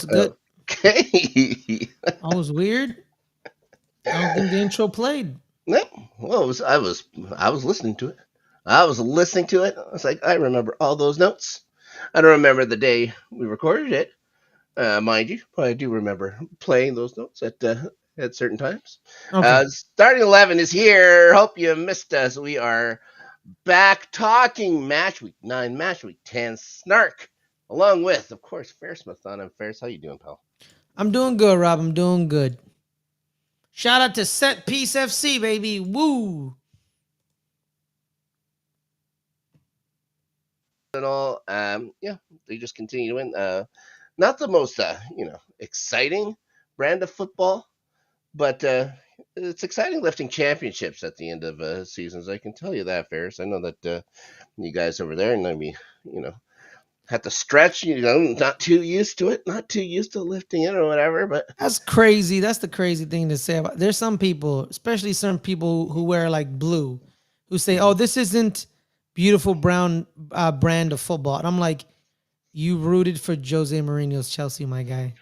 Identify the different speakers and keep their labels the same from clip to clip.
Speaker 1: it's good.
Speaker 2: Okay.
Speaker 1: I was weird. I don't think the intro played.
Speaker 2: No, well, I was listening to it. I was listening to it. I was like, I remember all those notes. I don't remember the day we recorded it, mind you, but I do remember playing those notes at certain times.
Speaker 1: Okay.
Speaker 2: Starting 11 is here. Hope you missed us. We are back talking Match Week 9, Match Week 10, Snark, along with, of course, Fares, Muthana and Fares. How you doing, pal?
Speaker 1: I'm doing good, Rob. I'm doing good. Shout out to Set Piece FC, baby. Woo.
Speaker 2: And all, yeah, they just continue to win. Not the most, exciting brand of football, but it's exciting lifting championships at the end of seasons. I can tell you that, Ferris. I know that you guys over there, and maybe have to stretch. Not too used to it, not too used to lifting it or whatever. But
Speaker 1: That's crazy. That's the crazy thing to say about. There's some people, especially some people who wear like blue, who say, "Oh, this isn't beautiful brown brand of football." And I'm like, "You rooted for Jose Mourinho's Chelsea, my guy."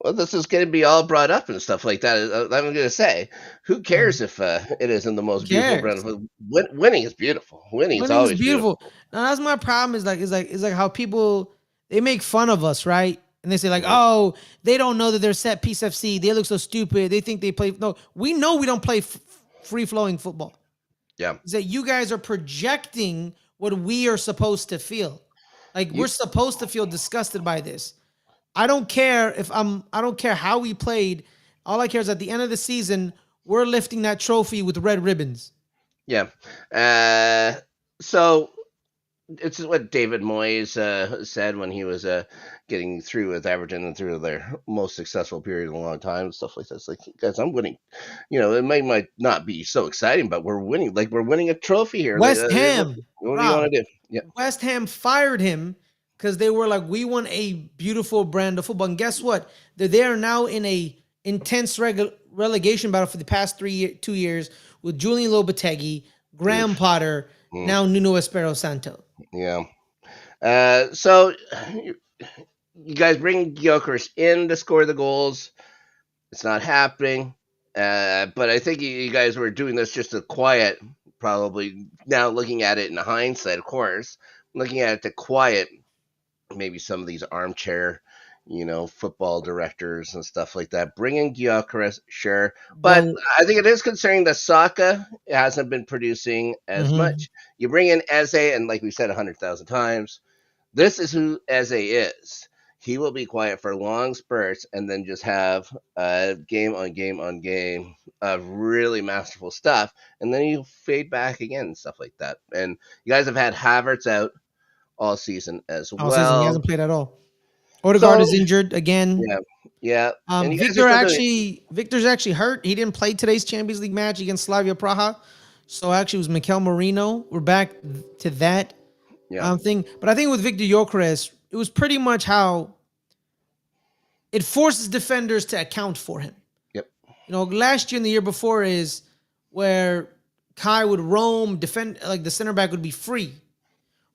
Speaker 2: well, this is going to be all brought up and stuff like that. I'm going to say, who
Speaker 1: Yeah.
Speaker 2: cares if it isn't the
Speaker 1: Who
Speaker 2: most beautiful brand
Speaker 1: cares?
Speaker 2: of football? Winning is beautiful. Winning is
Speaker 1: Winning is
Speaker 2: always
Speaker 1: beautiful.
Speaker 2: beautiful.
Speaker 1: Now that's my problem. Is like how people they make fun of us, right? And they say like,
Speaker 2: Mhm.
Speaker 1: oh, they don't know that they're Set Piece FC. They look so stupid. They think they play. No, we know we don't play free flowing football.
Speaker 2: Yeah.
Speaker 1: Is that you guys are projecting what we are supposed to feel? Like we're
Speaker 2: You
Speaker 1: supposed to feel disgusted by this. I don't care if I'm. I don't care how we played. All I care is at the end of the season, we're lifting that trophy with red ribbons.
Speaker 2: Yeah. So it's what David Moyes said when he was getting through with Everton and through their most successful period in a long time and stuff like that. It's like, guys, I'm winning. It might not be so exciting, but we're winning. Like we're winning a trophy here. Like,
Speaker 1: West Ham,
Speaker 2: what do you
Speaker 1: Rob.
Speaker 2: want to do? Yeah.
Speaker 1: West Ham fired him because they were like, we want a beautiful brand of football. And guess what? They are now in a intense relegation battle for the past 2 years with Julian Lopetegui, Graham
Speaker 2: Oof.
Speaker 1: Potter,
Speaker 2: Mm,
Speaker 1: now Nuno Espirito Santo.
Speaker 2: yeah. So you guys bring Gyökeres in to score the goals. It's not happening. But I think you guys were doing this just to quiet, probably now looking at it in hindsight, of course, looking at it to quiet maybe some of these armchair, football directors and stuff like that. Bring in Gyökeres, sure. But
Speaker 1: Well,
Speaker 2: I think it is concerning that Saka hasn't been producing as
Speaker 1: mhm.
Speaker 2: much. You bring in Eze, and like we said 100,000 times, this is who Eze is. He will be quiet for long spurts and then just have game on game on game of really masterful stuff. And then you fade back again and stuff like that. And you guys have had Havertz out all season as
Speaker 1: All season he
Speaker 2: well.
Speaker 1: hasn't played at all. Odegaard
Speaker 2: So,
Speaker 1: is injured again.
Speaker 2: yeah, yeah. And you guys are
Speaker 1: Victor
Speaker 2: still doing
Speaker 1: actually, Victor's actually hurt. He didn't play today's Champions League match against Slavia Praha. So actually, it was Mikel Marino. We're back to that
Speaker 2: yeah.
Speaker 1: thing. But I think with Victor Gyökeres, it was pretty much how it forces defenders to account for him.
Speaker 2: Yep.
Speaker 1: Last year and the year before is where Kai would roam, defend, like the center back would be free.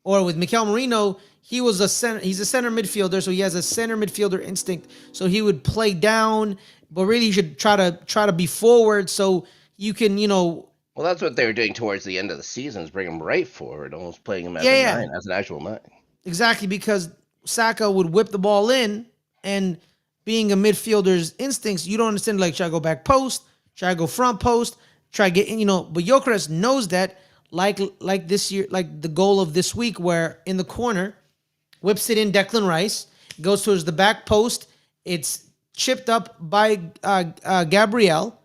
Speaker 1: Or with Mikel Marino, he was a center. He's a center midfielder, so he has a center midfielder instinct. So he would play down, but really he should try to be forward so you can,
Speaker 2: Well, that's what they were doing towards the end of the season, is bring him right forward, almost playing him as a
Speaker 1: yeah,
Speaker 2: nine, as an actual nine.
Speaker 1: exactly, because Saka would whip the ball in, and being a midfielder's instincts, you don't understand, like, should I go back post? Should I go front post? Try get in, but Gyökeres knows that, like this year, like the goal of this week, where in the corner, whips it in Declan Rice, goes towards the back post. It's chipped up by Gabriel,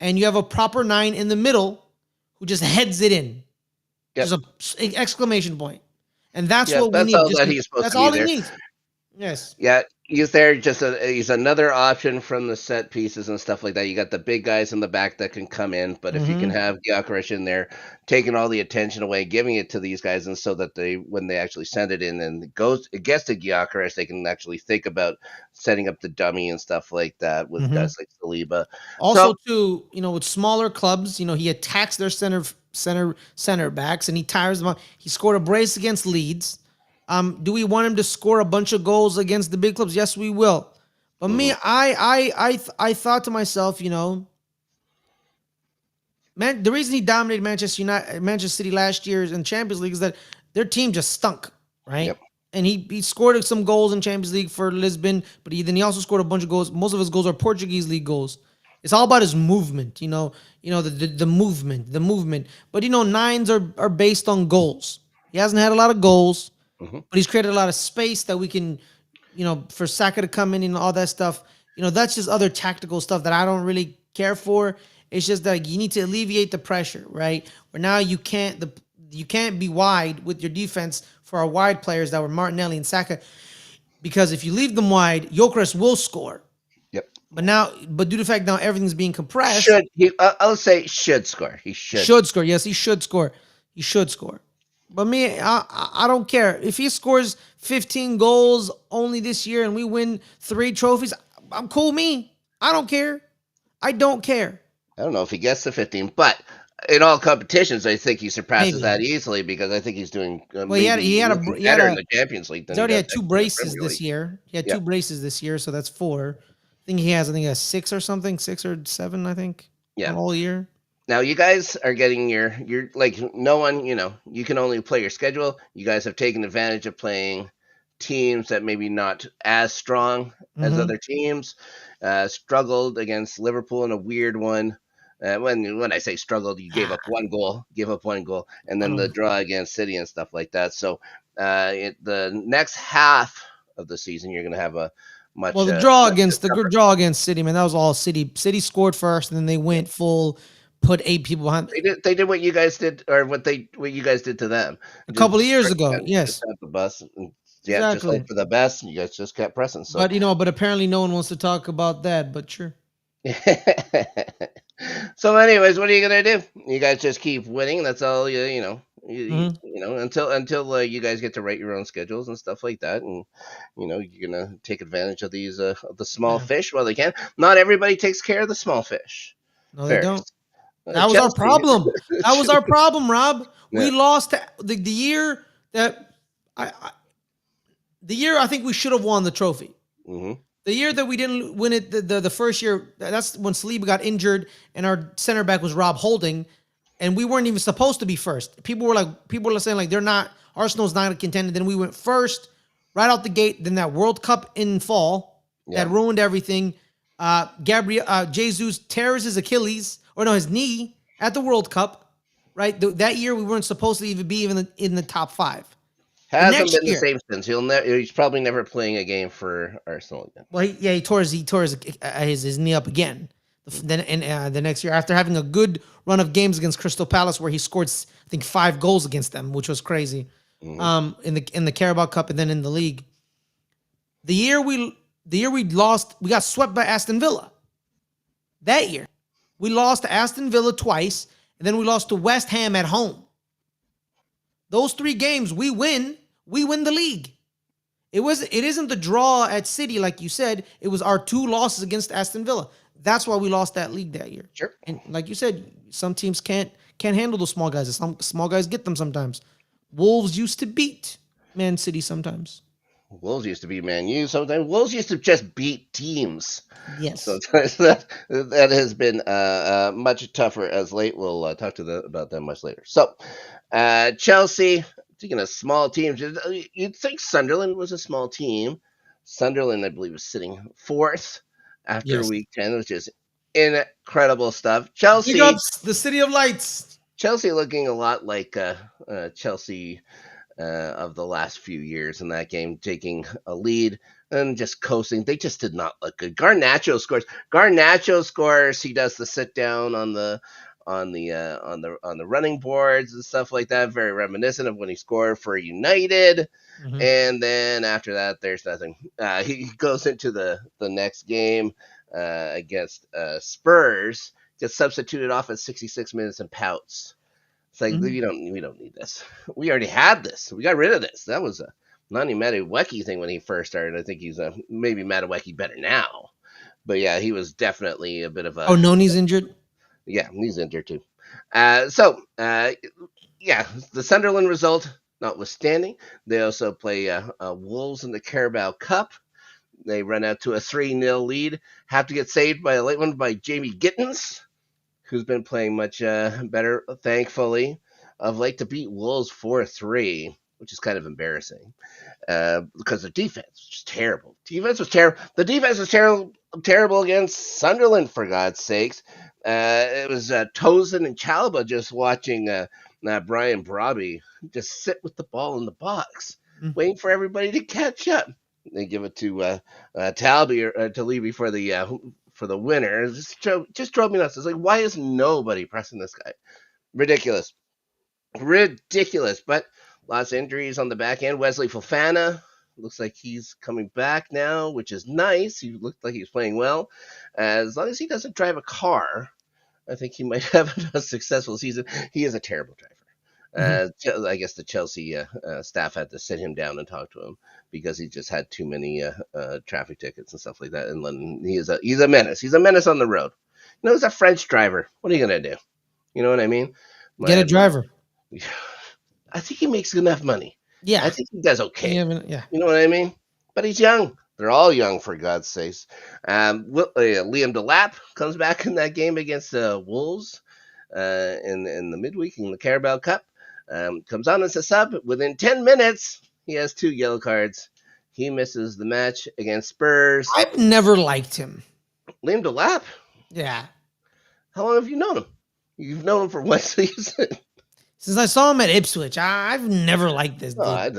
Speaker 1: and you have a proper nine in the middle who just heads it in.
Speaker 2: Yep.
Speaker 1: Just an exclamation point. And that's
Speaker 2: Yep.
Speaker 1: what we
Speaker 2: That's
Speaker 1: need.
Speaker 2: all that he's supposed
Speaker 1: That's
Speaker 2: to be
Speaker 1: all he
Speaker 2: there.
Speaker 1: needs. Yes.
Speaker 2: Yeah, he's there. He's another option from the set pieces and stuff like that. You got the big guys in the back that can come in, but if you can
Speaker 1: Mm-hmm.
Speaker 2: have Gyökeres in there, taking all the attention away, giving it to these guys, and so that when they actually send it in and it gets to Gyökeres, they can actually think about setting up the dummy and stuff like that with
Speaker 1: Mm-hmm.
Speaker 2: guys like Saliba. So
Speaker 1: Also, too, with smaller clubs, he attacks their center backs and he tires them out. He scored a brace against Leeds. Do we want him to score a bunch of goals against the big clubs? Yes, we will. But me,
Speaker 2: Hmm.
Speaker 1: I thought to myself, man, the reason he dominated Manchester City last year in Champions League is that their team just stunk, right?
Speaker 2: Yep.
Speaker 1: And he scored some goals in Champions League for Lisbon, but then he also scored a bunch of goals. Most of his goals are Portuguese league goals. It's all about his movement, the movement, the movement. But nines are based on goals. He hasn't had a lot of goals,
Speaker 2: Hmm.
Speaker 1: but he's created a lot of space that we can, for Saka to come in and all that stuff. That's just other tactical stuff that I don't really care for. It's just that you need to alleviate the pressure, right? Where now you can't be wide with your defense for our wide players that were Martinelli and Saka, because if you leave them wide, Gyökeres will score.
Speaker 2: Yep.
Speaker 1: But due to the fact now everything's being compressed,
Speaker 2: Should he? I'll say should score. He
Speaker 1: he
Speaker 2: should.
Speaker 1: should score. Yes, he should score. He should score. But me, I don't care if he scores 15 goals only this year and we win 3 trophies. I'm cool. Me, I don't care. I don't care.
Speaker 2: I don't know if he gets to 15, but in all competitions, I think he surpasses
Speaker 1: Maybe.
Speaker 2: that easily because I think he's doing
Speaker 1: Well, he had
Speaker 2: maybe even
Speaker 1: he had
Speaker 2: better in
Speaker 1: a
Speaker 2: the Champions League
Speaker 1: he's
Speaker 2: than he
Speaker 1: already
Speaker 2: does
Speaker 1: had two
Speaker 2: in the
Speaker 1: braces
Speaker 2: Premier
Speaker 1: this
Speaker 2: League.
Speaker 1: year. He had
Speaker 2: Yeah,
Speaker 1: 2 braces this year, so that's 4. I think he has 6 or something, 6 or 7. I think on
Speaker 2: yeah.
Speaker 1: all year.
Speaker 2: Now you guys are getting your like no one, you can only play your schedule. You guys have taken advantage of playing teams that maybe not as strong as
Speaker 1: Mm-hmm.
Speaker 2: other teams. Struggled against Liverpool in a weird one. When I say struggled, you gave up
Speaker 1: Ah,
Speaker 2: one goal, and
Speaker 1: I
Speaker 2: then the
Speaker 1: don't.
Speaker 2: draw against City and stuff like that. So the next half of the season, you're going to have a
Speaker 1: Well,
Speaker 2: much much
Speaker 1: the
Speaker 2: tougher.
Speaker 1: good draw against City, man, that was all City. City scored first, and then they went full, put 8 people behind.
Speaker 2: They did what you guys did, or what you guys did to them.
Speaker 1: A couple of
Speaker 2: Just
Speaker 1: years ago,
Speaker 2: just
Speaker 1: yes,
Speaker 2: have the bus, and yeah, just hope
Speaker 1: exactly.
Speaker 2: for the best. And you guys just kept pressing. So,
Speaker 1: But apparently no one wants to talk about that. But sure.
Speaker 2: so anyways, what are you gonna do? You guys just keep winning. That's all
Speaker 1: Hmm.
Speaker 2: until you guys get to write your own schedules and stuff like that, and you're gonna take advantage of these of the small
Speaker 1: Yeah.
Speaker 2: fish while they can. Not everybody takes care of the small fish.
Speaker 1: No, they don't.
Speaker 2: Fares.
Speaker 1: That was our
Speaker 2: Chelsea.
Speaker 1: problem. That was our problem, Rob.
Speaker 2: Yeah.
Speaker 1: We lost the year that I the year I think we should have won the trophy.
Speaker 2: Hmm.
Speaker 1: The year that we didn't win it, the first year, that's when Saliba got injured and our center back was Rob Holding, and we weren't even supposed to be first. People were saying like they're not Arsenal's not a contender. Then we went first right out the gate. Then that World Cup in fall that
Speaker 2: Yeah.
Speaker 1: ruined everything. Gabriel Jesus tears his Achilles or no his knee at the World Cup. Right, that year we weren't supposed to even be even in the top 5. The
Speaker 2: Hasn't
Speaker 1: next
Speaker 2: been the
Speaker 1: year,
Speaker 2: same since. He's probably never playing a game for Arsenal again.
Speaker 1: well, he tore his knee up again. Then and the next year, after having a good run of games against Crystal Palace, where he scored I think 5 goals against them, which was crazy.
Speaker 2: Hmm.
Speaker 1: In the Carabao Cup and then in the league, the year we lost, we got swept by Aston Villa. That year, we lost to Aston Villa twice, and then we lost to West Ham at home. Those 3 games we win the league. It isn't the draw at City like you said. It was our 2 losses against Aston Villa. That's why we lost that league that year.
Speaker 2: Sure.
Speaker 1: And like you said, some teams can't handle those small guys. Some small guys get them sometimes. Wolves used to beat Man City sometimes.
Speaker 2: Wolves used to be Man U. Sometimes Wolves used to just beat teams.
Speaker 1: Yes.
Speaker 2: Sometimes that has been much tougher as late. We'll talk about that much later. So, Chelsea, speaking of small teams, you'd think Sunderland was a small team. Sunderland, I believe, was sitting 4th after
Speaker 1: Yes.
Speaker 2: week 10, which is incredible stuff.
Speaker 1: Big ups, the City of Lights.
Speaker 2: Chelsea looking a lot like Chelsea of the last few years in that game, taking a lead and just coasting. They just did not look good. Garnacho scores. Garnacho scores. He does the sit down on the running boards and stuff like that. Very reminiscent of when he scored for United.
Speaker 1: Mhm.
Speaker 2: And then after that, there's nothing. He goes into the next game against Spurs. Gets substituted off at 66 minutes and pouts. It's like
Speaker 1: Mhm.
Speaker 2: we don't need this. We already had this. We got rid of this. That was a Nani Madueke thing when he first started. I think he's maybe Madueke better now, but yeah, he was definitely a bit of
Speaker 1: Oh,
Speaker 2: a
Speaker 1: Noni's injured.
Speaker 2: yeah. He's injured too. Yeah, the Sunderland result notwithstanding, they also play Wolves in the Carabao Cup. They run out to a 3-0 lead. Have to get saved by a late one by Jamie Gittins, who's been playing much better, thankfully, of late to beat Wolves 4-3, which is kind of embarrassing because the defense was just terrible. Defense was terrible. The defense was terrible against Sunderland, for God's sakes. It was Tosin and Chalaba just watching Brian Brobby just sit with the ball in the box, waiting for everybody to catch up. They give it to Talby or to Levy for the winner. It just drove me nuts. It's like, why is nobody pressing this guy? Ridiculous. But lots of injuries on the back end. Wesley Fofana looks like he's coming back now, which is nice. He looked like he was playing well. As long as he doesn't drive a car, I think he might have a successful season. He is a terrible driver. I guess the Chelsea staff had to sit him down and talk to him because he just had too many traffic tickets and stuff like that in London. He's a menace. He's a menace on the road. You know, he's a French driver. What are you gonna do? You know what I mean?
Speaker 1: Get a driver.
Speaker 2: I think he makes enough money.
Speaker 1: Yeah,
Speaker 2: I think he does okay.
Speaker 1: yeah.
Speaker 2: You know what I mean? But he's young. They're all young, for God's sakes. Liam Delap comes back in that game against the Wolves in the midweek in the Carabao Cup. Comes on as a sub. Within 10 minutes, he has 2 yellow cards. He misses the match against Spurs.
Speaker 1: I've never liked him.
Speaker 2: Liam Delap?
Speaker 1: Yeah.
Speaker 2: How long have you known him? You've known him for one season.
Speaker 1: Since I saw him at Ipswich, I've never liked this dude.
Speaker 2: I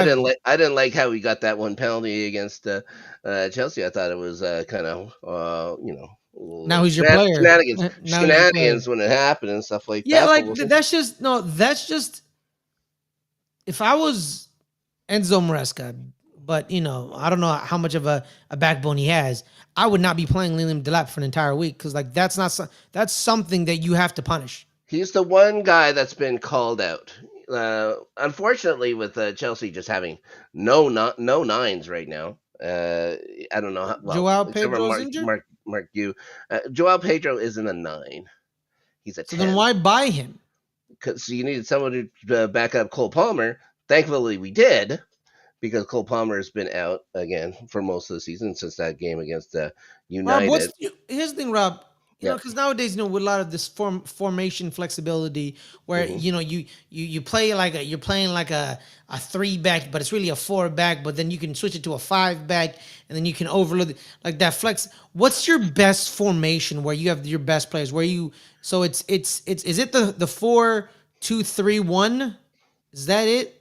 Speaker 2: didn't like how he got that one penalty against Chelsea. I thought it was kind of
Speaker 1: now he's your player.
Speaker 2: Shenanigans when it happened and stuff like that.
Speaker 1: Yeah, like that's just if I was Enzo Maresca, but I don't know how much of a backbone he has. I would not be playing Liam Delap for an entire week because like that's something that you have to punish.
Speaker 2: He's the one guy that's been called out. Unfortunately, with Chelsea just having no nines right now. I don't know how. Well,
Speaker 1: Joao Pedro's injured.
Speaker 2: Mark you. Joao Pedro isn't a 9. He's a 10.
Speaker 1: So then why buy him?
Speaker 2: Because you needed someone to back up Cole Palmer. Thankfully, we did. Because Cole Palmer has been out again for most of the season since that game against United.
Speaker 1: Rob, here's the thing, Rob. Because nowadays, with a lot of this formation flexibility, where you play you're playing like a 3-back, but it's really a 4-back. But then you can switch it to a 5-back, and then you can overload like that flex. What's your best formation where you have your best players? Is it the 4-2-3-1? Is that it?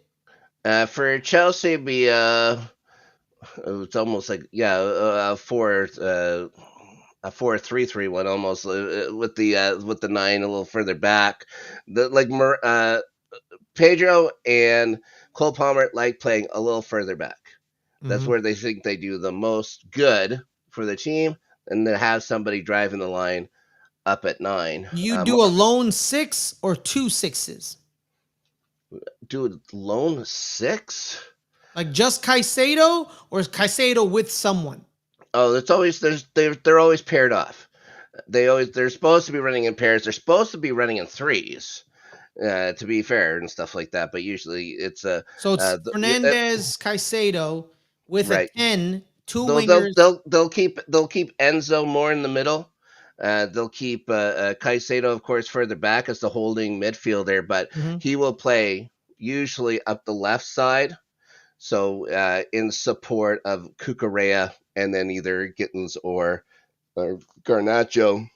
Speaker 2: For Chelsea, it'd be it's almost like a 4-3-3-1 almost with the 9 a little further back. Pedro and Cole Palmer like playing a little further back. That's where they think they do the most good for the team, and to have somebody driving the line up at 9.
Speaker 1: You do a lone 6 or 2 6s?
Speaker 2: Do a lone 6?
Speaker 1: Like just Caicedo, or is Caicedo with someone?
Speaker 2: Oh, they're always paired off. They're supposed to be running in pairs. They're supposed to be running in 3s, to be fair and stuff like that. But usually it's
Speaker 1: so it's Fernandez, Caicedo with a 10, 2 wingers.
Speaker 2: They'll keep Enzo more in the middle. They'll keep Caicedo, of course, further back as the holding midfielder, but he will play usually up the left side. So in support of Cucurella, and then either Gittins or Garnacho.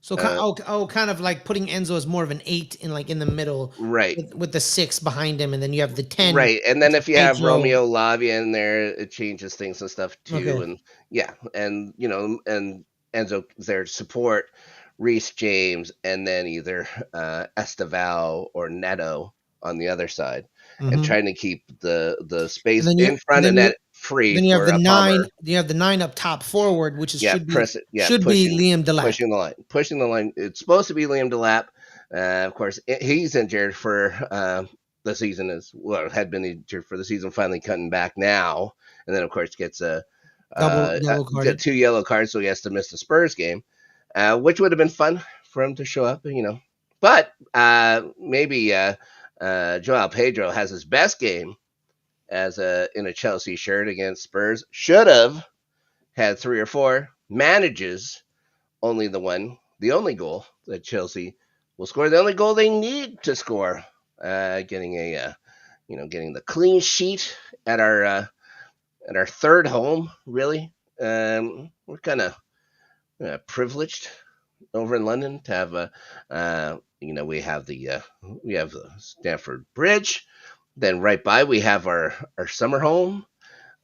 Speaker 1: So kind of like putting Enzo as more of an 8 in the middle,
Speaker 2: right?
Speaker 1: With the 6 behind him, and then you have the 10,
Speaker 2: right? And then if you have Romeo Lavia in there, it changes things and stuff too. Okay. And and Enzo there to support Reece James, and then either Esteval or Neto on the other side, and trying to keep the space in front of net free.
Speaker 1: Then you have the 9. You have the 9 up top forward, which should be Liam Delap.
Speaker 2: Pushing the line. It's supposed to be Liam Delap. Of course, he's injured for the season had been injured for the season. Finally cutting back now, and then of course gets a double card. 2 yellow cards, so he has to miss the Spurs game, which would have been fun for him to show up. But maybe. Joao Pedro has his best game as in a Chelsea shirt against Spurs. Should have had 3 or 4, manages the only goal that Chelsea will score, the only goal they need to score, getting getting the clean sheet at our third home. Really, we're kind of privileged over in London to have we have the Stamford Bridge. Then right by we have our summer home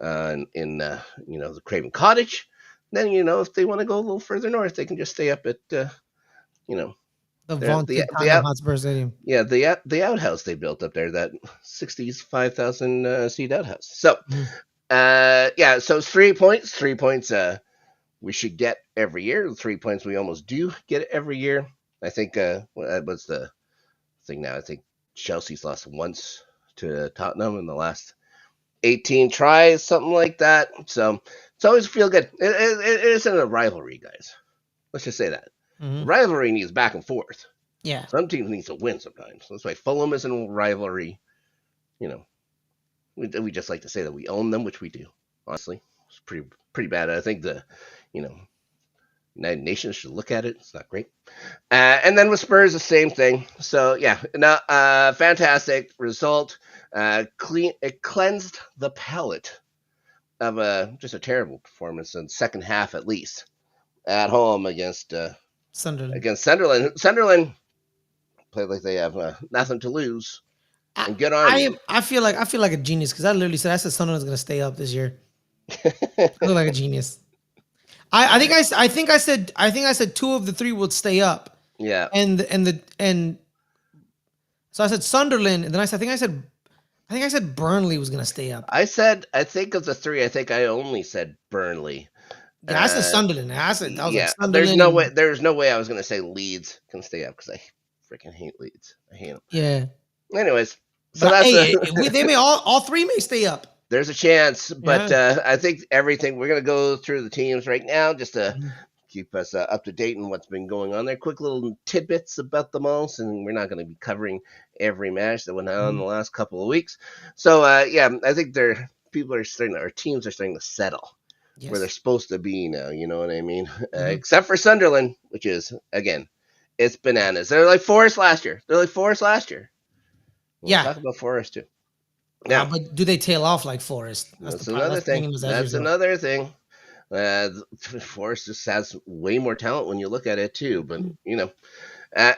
Speaker 2: in the Craven Cottage. Then if they want to go a little further north, they can just stay up at you know
Speaker 1: The
Speaker 2: the
Speaker 1: vaunted
Speaker 2: the
Speaker 1: Tottenham
Speaker 2: out
Speaker 1: Hotspur Stadium.
Speaker 2: yeah the outhouse they built up there, that 65,000 seat outhouse. So
Speaker 1: Mhm.
Speaker 2: so it's 3 points. 3 points we should get every year. 3 points we almost do get every year. I think what's the thing now? I think Chelsea's lost once to Tottenham in the last 18 tries, something like that. So it's always feel good. It isn't a rivalry, guys. Let's just say that. The
Speaker 1: Mhm.
Speaker 2: rivalry needs back and forth.
Speaker 1: Yeah.
Speaker 2: Some teams need to win sometimes. That's why Fulham isn't a rivalry. You know, we just like to say that we own them, which we do. Honestly, it's pretty bad. I think the you know United Nations should look at it. It's not great. And then with Spurs, the same thing. So yeah, no, fantastic result. It cleansed the palate of just a terrible performance in the second half, at least at home
Speaker 1: Sunderland.
Speaker 2: against Sunderland. Sunderland played like they have nothing to lose,
Speaker 1: I,
Speaker 2: and good on you.
Speaker 1: I feel like a genius because I said Sunderland's gonna stay up this year. I look like a genius. I think I said two of the three would stay up,
Speaker 2: Yeah,
Speaker 1: and so I said Sunderland, and then I think I said Burnley was gonna stay up.
Speaker 2: I think of the three, I think I only said Burnley.
Speaker 1: Yeah, I said
Speaker 2: Uh,
Speaker 1: Sunderland. I was like
Speaker 2: yeah,
Speaker 1: Sunderland and
Speaker 2: there's no way I was gonna say Leeds can stay up because I freaking hate Leeds. I hate them.
Speaker 1: yeah.
Speaker 2: Anyways, so
Speaker 1: But
Speaker 2: that's
Speaker 1: hey, they may all three may stay up.
Speaker 2: there's a chance, but
Speaker 1: Yeah.
Speaker 2: I think everything we're gonna go through the teams right now just to
Speaker 1: Mhm.
Speaker 2: keep us up to date on what's been going on there. Quick little tidbits about them all, and we're not going to be covering every match that went on in the
Speaker 1: Mhm.
Speaker 2: last couple of weeks. So I think our teams are starting to settle where they're
Speaker 1: Yes.
Speaker 2: supposed to be now. You know what I mean?
Speaker 1: Mhm.
Speaker 2: Except for Sunderland, which is again, it's bananas. They're like Forest last year. We'll
Speaker 1: Yeah.
Speaker 2: talk about Forest too. Now,
Speaker 1: But do they tail off like Forest? That's the
Speaker 2: that's
Speaker 1: part.
Speaker 2: another
Speaker 1: That's the thing
Speaker 2: thing.
Speaker 1: in this as
Speaker 2: That's
Speaker 1: result.
Speaker 2: another thing. Uh, Forest just has way more talent when you look at it too. But
Speaker 1: Mhm.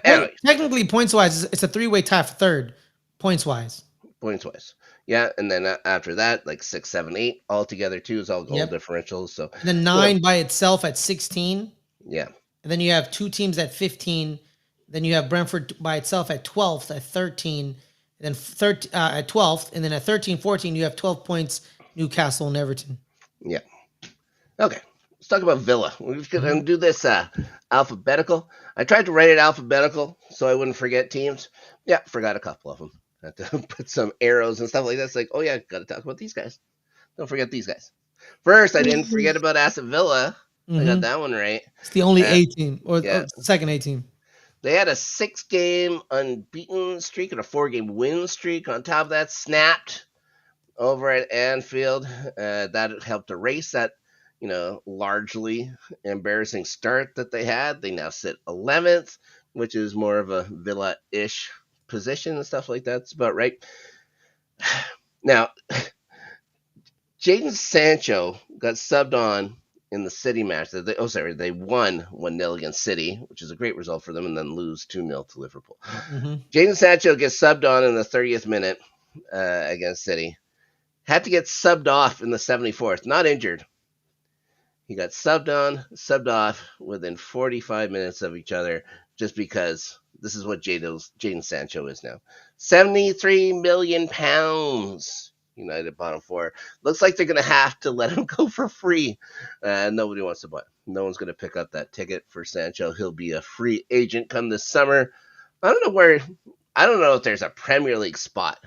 Speaker 2: Anyways,
Speaker 1: Technically, points wise, it's a three-way tie for third. Points wise.
Speaker 2: points wise. Yeah, and then after that, like 6, 7, 8 all together too is all goal
Speaker 1: Yep.
Speaker 2: differentials. So
Speaker 1: And then
Speaker 2: you know,
Speaker 1: nine by itself at 16.
Speaker 2: yeah,
Speaker 1: And then you have two teams at 15. Then you have Brentford by itself at 12th at 13. And then at 12th. And then at 13, 14, you have 12 points, Newcastle and Everton.
Speaker 2: yeah. Okay, let's talk about Villa. We're just gonna
Speaker 1: Mhm.
Speaker 2: do this alphabetical. I tried to write it alphabetical so I wouldn't forget teams. Yeah, forgot a couple of them. Had to put some arrows and stuff like that. It's like, oh yeah, got to talk about these guys. Don't forget these guys. First, I didn't forget about Aston Villa. I got
Speaker 1: Mhm.
Speaker 2: that one right.
Speaker 1: It's the only
Speaker 2: Uh,
Speaker 1: A team or
Speaker 2: yeah,
Speaker 1: second A team.
Speaker 2: they had a 6-game unbeaten streak and a 4-game win streak. On top of that, snapped over at Anfield. That helped erase that, largely embarrassing start that they had. They now sit 11th, which is more of a Villa-ish position and stuff like that. It's about right. Now, Jadon Sancho got subbed on in the City match. They won 1-0 against City, which is a great result for them, and then lose 2-0 to Liverpool.
Speaker 1: Mm-hmm.
Speaker 2: Jadon Sancho gets subbed on in the 30th minute against City. Had to get subbed off in the 74th. Not injured. He got subbed on, subbed off within 45 minutes of each other just because this is what Jadon Sancho is now. £73 million United bottom four. Looks like they're going to have to let him go for free. Nobody wants to buy. No one's going to pick up that ticket for Sancho. He'll be a free agent come this summer. I don't know if there's a Premier League spot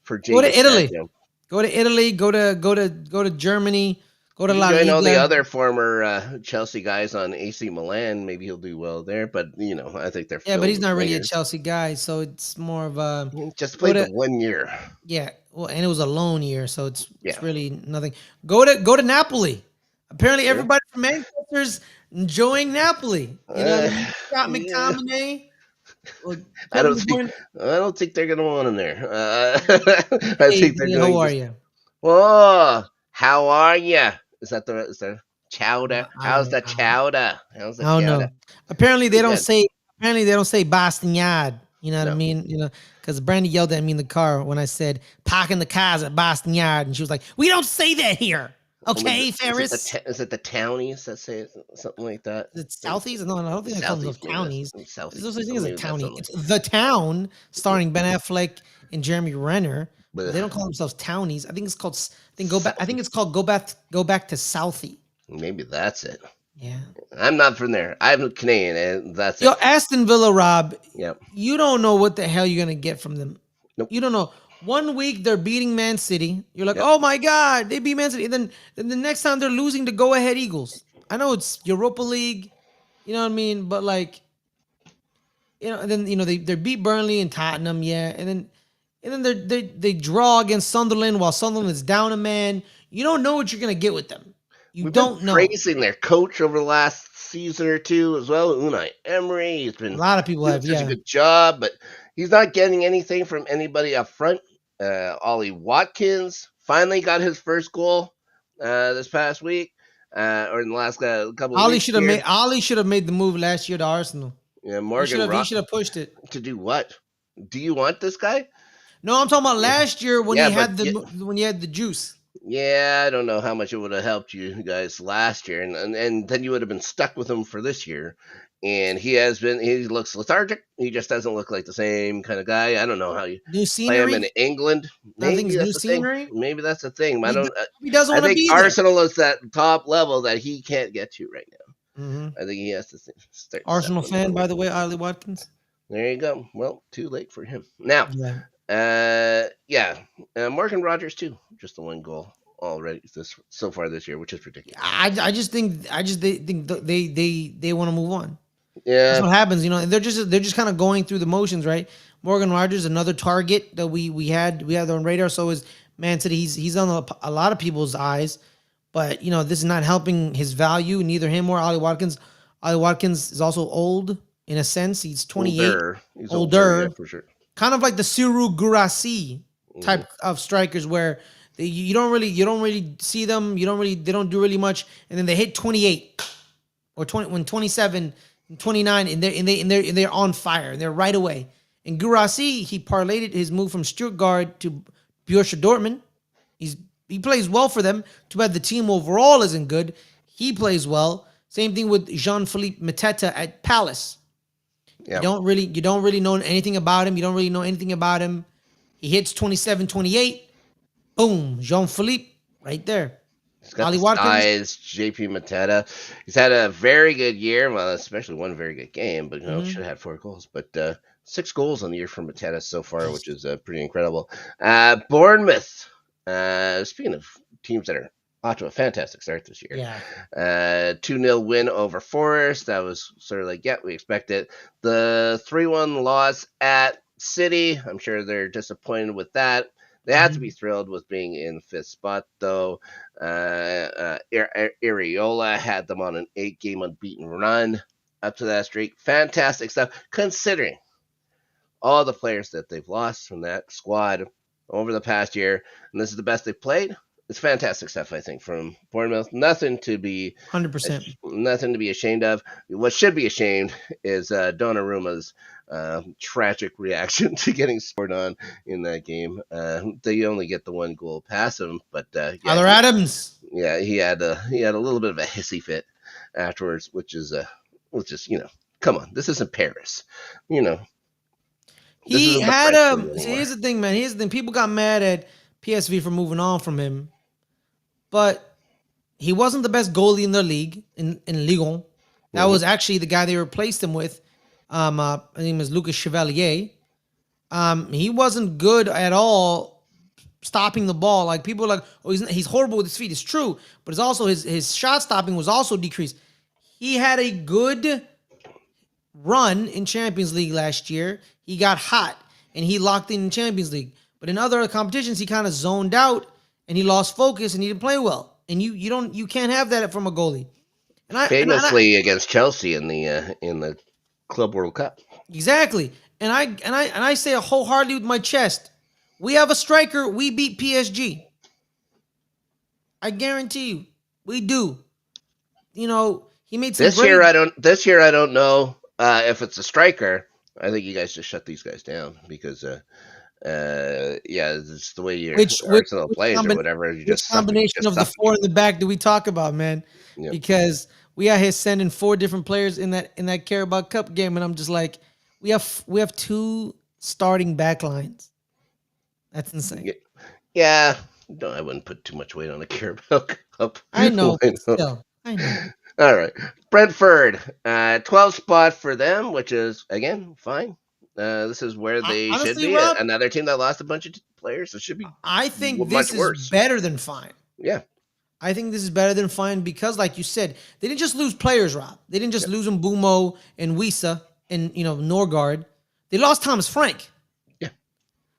Speaker 2: for
Speaker 1: Go
Speaker 2: Jadon
Speaker 1: to Italy.
Speaker 2: Sancho.
Speaker 1: Go to Italy. Go to Germany. Go to
Speaker 2: You
Speaker 1: La
Speaker 2: join all the
Speaker 1: Liga.
Speaker 2: other former Chelsea guys on AC Milan. Maybe he'll do well there. But I think they're
Speaker 1: Yeah, but
Speaker 2: filled
Speaker 1: he's
Speaker 2: with
Speaker 1: not really a
Speaker 2: wingers.
Speaker 1: Chelsea guy, so it's more of a
Speaker 2: He just
Speaker 1: go
Speaker 2: played the
Speaker 1: to
Speaker 2: 1 year.
Speaker 1: yeah. Well, and it was a loan year, so it's
Speaker 2: Yeah.
Speaker 1: really nothing. Go to Napoli. Apparently,
Speaker 2: Yeah.
Speaker 1: everybody from Manchester's enjoying Napoli. You know what I mean? Scott
Speaker 2: Yeah.
Speaker 1: McTominay, well,
Speaker 2: I
Speaker 1: Kevin
Speaker 2: don't
Speaker 1: De
Speaker 2: think
Speaker 1: Bruyne.
Speaker 2: I don't think they're gonna want him there. I
Speaker 1: Hey,
Speaker 2: think they're
Speaker 1: how
Speaker 2: going
Speaker 1: are
Speaker 2: to.
Speaker 1: you?
Speaker 2: Oh, how are ya? Is that chowder?
Speaker 1: I don't
Speaker 2: How's
Speaker 1: know.
Speaker 2: the chowder? How's the
Speaker 1: I don't
Speaker 2: chowder?
Speaker 1: know. Apparently they
Speaker 2: Pretty
Speaker 1: don't
Speaker 2: good.
Speaker 1: say. Apparently they don't say Bastard. You know what I
Speaker 2: No.
Speaker 1: mean? You know, because Brandy yelled at me in the car when I said parking the cars at Boston Yard, and she was like, "We don't say that here, okay, Ferris."
Speaker 2: Is it the townies that say something like that?
Speaker 1: Is it
Speaker 2: Maybe
Speaker 1: Southies? No, I don't think they call themselves
Speaker 2: Southeast.
Speaker 1: townies.
Speaker 2: Maybe
Speaker 1: There's no
Speaker 2: Southeast.
Speaker 1: such thing
Speaker 2: Or
Speaker 1: as a
Speaker 2: maybe that's
Speaker 1: townie.
Speaker 2: something.
Speaker 1: It's The Town, starring Ben Affleck and Jeremy Renner, but
Speaker 2: But
Speaker 1: they don't call themselves townies. I think it's called. I think go back. I think it's
Speaker 2: Southeast.
Speaker 1: called go back to Southie.
Speaker 2: Maybe that's it.
Speaker 1: Yeah.
Speaker 2: I'm not from there. I'm Canadian, and that's
Speaker 1: Yo,
Speaker 2: it.
Speaker 1: Aston Villa, Rob,
Speaker 2: Yep.
Speaker 1: you don't know what the hell you're gonna get from them.
Speaker 2: Nope.
Speaker 1: You don't know. One week they're beating Man City. You're like,
Speaker 2: Yep.
Speaker 1: oh my God, they beat Man City. And then the next time they're losing to go ahead Eagles. I know it's Europa League, you know what I mean? But like, and then they beat Burnley and Tottenham, yeah. And then they draw against Sunderland while Sunderland is down a man. You don't know what you're gonna get with them. You
Speaker 2: We've been
Speaker 1: don't know.
Speaker 2: praising their coach over the last season or two as well, Unai Emery. He's
Speaker 1: A
Speaker 2: been
Speaker 1: lot of people
Speaker 2: doing
Speaker 1: have,
Speaker 2: such a
Speaker 1: yeah.
Speaker 2: good job, but he's not getting anything from anybody up front. Ollie Watkins finally got his first goal this past week, or in the last couple of weeks here.
Speaker 1: Ollie should have made the move last year to Arsenal.
Speaker 2: Yeah,
Speaker 1: He should
Speaker 2: Morgan
Speaker 1: have he
Speaker 2: Rock
Speaker 1: should have pushed it.
Speaker 2: to do what? Do you want this guy?
Speaker 1: No, I'm talking about last year when
Speaker 2: Yeah,
Speaker 1: he
Speaker 2: but
Speaker 1: had the juice.
Speaker 2: yeah, I don't know how much it would have helped you guys last year, and then you would have been stuck with him for this year. And he looks lethargic. He just doesn't look like the same kind of guy. I don't know how you
Speaker 1: New
Speaker 2: play him
Speaker 1: scenery.
Speaker 2: in England. Maybe
Speaker 1: Nothing's new
Speaker 2: that's the thing.
Speaker 1: scenery.
Speaker 2: Maybe that's the thing. I
Speaker 1: He
Speaker 2: don't.
Speaker 1: he doesn't
Speaker 2: I
Speaker 1: want to
Speaker 2: think
Speaker 1: be there.
Speaker 2: Arsenal is that top level that he can't get to right now.
Speaker 1: hmm
Speaker 2: I think he has to start
Speaker 1: Arsenal
Speaker 2: settling
Speaker 1: fan,
Speaker 2: down.
Speaker 1: by the way, Ollie Watkins.
Speaker 2: There you go. Well, too late for him now.
Speaker 1: Yeah.
Speaker 2: Yeah, Morgan Rogers too. Just the one goal already so far this year, which is ridiculous.
Speaker 1: I just think they want to move on. That's
Speaker 2: Yeah,
Speaker 1: what happens, and they're just kind of going through the motions, right? Morgan Rogers, another target that we had on radar. So is Man City. He's on a lot of people's eyes, but this is not helping his value. Neither him or Ollie Watkins. Ollie Watkins is also old in a sense. He's 28,
Speaker 2: older. He's older, yeah,
Speaker 1: older,
Speaker 2: for sure.
Speaker 1: kind of like the Siru Gurasi
Speaker 2: Mhm.
Speaker 1: type of strikers where you don't really see them. They don't do really much, and then they hit 28 or 27 and 29, and they're on fire, and they're right away. And Gurasi, he parlayed his move from Stuttgart to Borussia Dortmund. He plays well for them. Too bad the team overall isn't good. He plays well. Same thing with Jean-Philippe Mateta at Palace.
Speaker 2: Yeah,
Speaker 1: You don't really know anything about him. You don't really know anything about him. He hits 27, 28. Boom, Jean-Philippe right there.
Speaker 2: he's got
Speaker 1: Ollie
Speaker 2: the
Speaker 1: Watkins.
Speaker 2: size. JP Mateta. He's had a very good year. Well, especially one very good game, but
Speaker 1: Mhm.
Speaker 2: should have had 4 goals. But 6 goals on the year for Mateta so far, which is pretty incredible. Bournemouth. Speaking of teams that are off to a fantastic start this year.
Speaker 1: Yeah.
Speaker 2: 2-0 win over Forest. That was sort of like, yeah, we expected. The 3-1 loss at City. I'm sure they're disappointed with that. They have to be thrilled with being in fifth spot, though. Areola had them on an 8-game unbeaten run up to that streak. Fantastic stuff, considering all the players that they've lost from that squad over the past year. And this is the best they've played. It's fantastic stuff, I think, from Bournemouth. Nothing to be
Speaker 1: 100%.
Speaker 2: ashamed of. What should be ashamed is Donnarumma's tragic reaction to getting scored on in that game. They only get the 1 goal past him, but
Speaker 1: Tyler Adams.
Speaker 2: yeah, he had a little bit of a hissy fit afterwards, which is come on, this isn't Paris, this
Speaker 1: He
Speaker 2: isn't the
Speaker 1: had
Speaker 2: French league
Speaker 1: see,
Speaker 2: anymore.
Speaker 1: here's the thing, man. Here's the thing. People got mad at PSV for moving on from him, but he wasn't the best goalie in the league in Ligue 1. That was actually the guy they replaced him with. His name is Lucas Chevalier. He wasn't good at all stopping the ball. Like people are like, oh, he's horrible with his feet. It's true, but it's also his shot stopping was also decreased. He had a good run in Champions League last year. He got hot and he locked in Champions League. But in other competitions, he kind of zoned out and he lost focus and he didn't play well. and you can't have that from a goalie.
Speaker 2: Famously against Chelsea in the Club World Cup.
Speaker 1: Exactly. And I say it wholeheartedly with my chest. We have a striker. We beat PSG. I guarantee you, we do. You know, he made some
Speaker 2: This
Speaker 1: great.
Speaker 2: year I don't. This year I don't know if it's a striker. I think you guys just shut these guys down because yeah, it's the way your
Speaker 1: Which which
Speaker 2: Arsenal
Speaker 1: which,
Speaker 2: plays or
Speaker 1: combi-
Speaker 2: whatever. You
Speaker 1: which combination
Speaker 2: just
Speaker 1: of the
Speaker 2: suffocate.
Speaker 1: four in the back do we talk about, man?
Speaker 2: Yep.
Speaker 1: Because we out here sending four different players in that Carabao Cup game, and I'm just like, we have two starting back lines. That's insane.
Speaker 2: Yeah. No, I wouldn't put too much weight on a Carabao Cup.
Speaker 1: I know,
Speaker 2: Why
Speaker 1: but
Speaker 2: not?
Speaker 1: still, I know.
Speaker 2: All right. Brentford, 12th spot for them, which is, again, fine. This is where they should
Speaker 1: Honestly,
Speaker 2: be.
Speaker 1: Rob,
Speaker 2: Another team that lost a bunch of players. It should be
Speaker 1: I think
Speaker 2: much
Speaker 1: this is
Speaker 2: worse.
Speaker 1: better than fine.
Speaker 2: Yeah.
Speaker 1: I think this is better than fine because, like you said, they didn't just lose players, Rob. They didn't just
Speaker 2: Yep.
Speaker 1: lose Mbumo and Wisa and Norgard. They lost Thomas Frank.
Speaker 2: Yeah.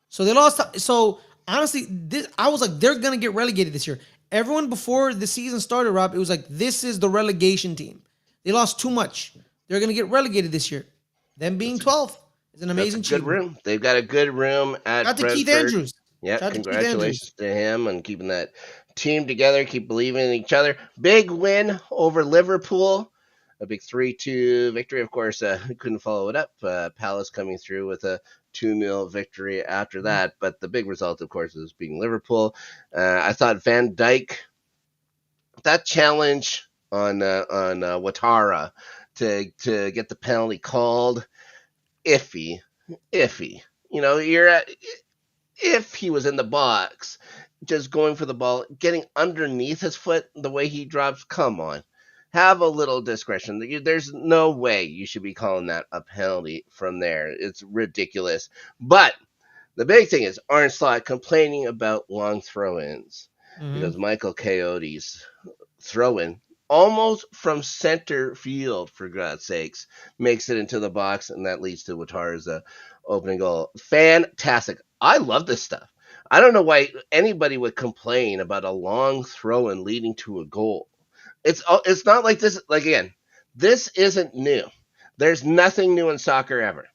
Speaker 1: So they lost. So honestly, I was like, they're gonna get relegated this year. Everyone before the season started, Rob, it was like, this is the relegation team. They lost too much. They're gonna get relegated this year. Them being 12th is an amazing
Speaker 2: That's a good
Speaker 1: achievement.
Speaker 2: room. They've got a good room at
Speaker 1: Shout out to Keith
Speaker 2: Brentford.
Speaker 1: Andrews.
Speaker 2: Yeah,
Speaker 1: Shout out to Keith
Speaker 2: congratulations to him on keeping that team together, keep believing in each other. Big win over Liverpool. A big 3-2 victory. Of course, couldn't follow it up. Palace coming through with a 2-0 victory after that. But the big result, of course, is beating Liverpool. I thought Van Dijk, that challenge on Ouattara to get the penalty called, iffy. If he was in the box, just going for the ball, getting underneath his foot the way he drops, come on. Have a little discretion. There's no way you should be calling that a penalty from there. It's ridiculous. But the big thing is Arne Slot complaining about long throw-ins because Michael Coyote's throw-in almost from center field, for God's sakes, makes it into the box, and that leads to Ouattara's opening goal. Fantastic. I love this stuff. I don't know why anybody would complain about a long throw-in leading to a goal. It's not like this. Like, again, this isn't new. There's nothing new in soccer ever.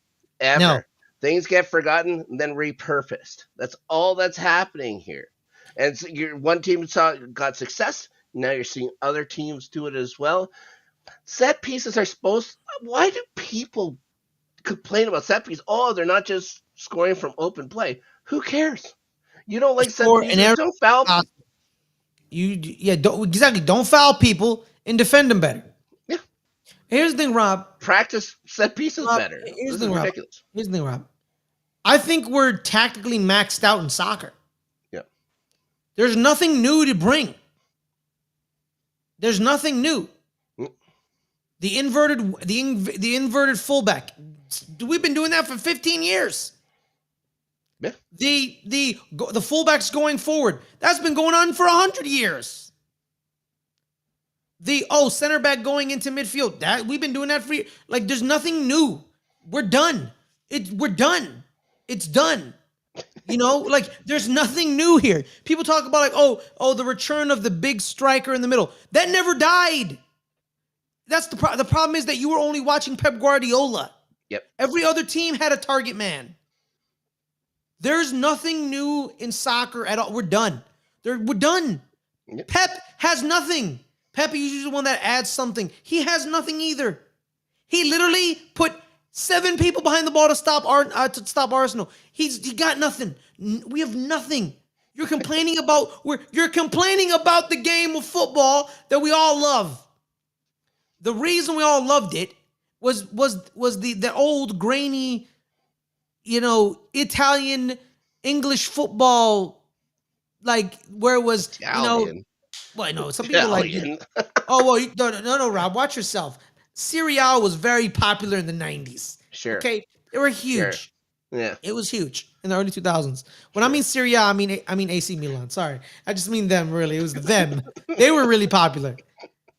Speaker 1: No.
Speaker 2: Things get forgotten and then repurposed. That's all that's happening here. And so one team got success. Now you're seeing other teams do it as well. Set pieces are supposed. Why do people complain about set pieces? Oh, they're not just scoring from open play. Who cares? You don't like set pieces. Don't foul people.
Speaker 1: Don't foul people and defend them better.
Speaker 2: Yeah.
Speaker 1: Here's the thing, Rob.
Speaker 2: Practice set pieces better.
Speaker 1: Here's
Speaker 2: This is ridiculous.
Speaker 1: Here's the thing, Rob. I think we're tactically maxed out in soccer.
Speaker 2: Yeah.
Speaker 1: There's nothing new to bring. There's nothing new. The inverted fullback. We've been doing that for 15 years.
Speaker 2: Yeah.
Speaker 1: The fullbacks going forward. That's been going on for 100 years. Center back going into midfield. That we've been doing that for like there's nothing new. We're done. We're done. It's done. Like there's nothing new here. People talk about like the return of the big striker in the middle. That never died. That's the problem. The problem is that you were only watching Pep Guardiola.
Speaker 2: Yep.
Speaker 1: Every other team had a target man. There's nothing new in soccer at all. We're done. We're done. Yep. Pep has nothing. Pep is usually the one that adds something. He has nothing either. He literally put 7 people behind the ball to stop Arsenal. He got nothing. We have nothing. You're complaining about the game of football that we all love. The reason we all loved it was the old grainy, Italian English football, like where it was,
Speaker 2: Italian.
Speaker 1: Some people
Speaker 2: Italian.
Speaker 1: No, Rob, watch yourself. Serie A was very popular in the 90s.
Speaker 2: Sure.
Speaker 1: Okay, they were huge.
Speaker 2: Sure. Yeah,
Speaker 1: it was huge in the early 2000s. When I mean Serie A, I mean AC Milan. Sorry, I just mean them. Really, it was them. They were really popular.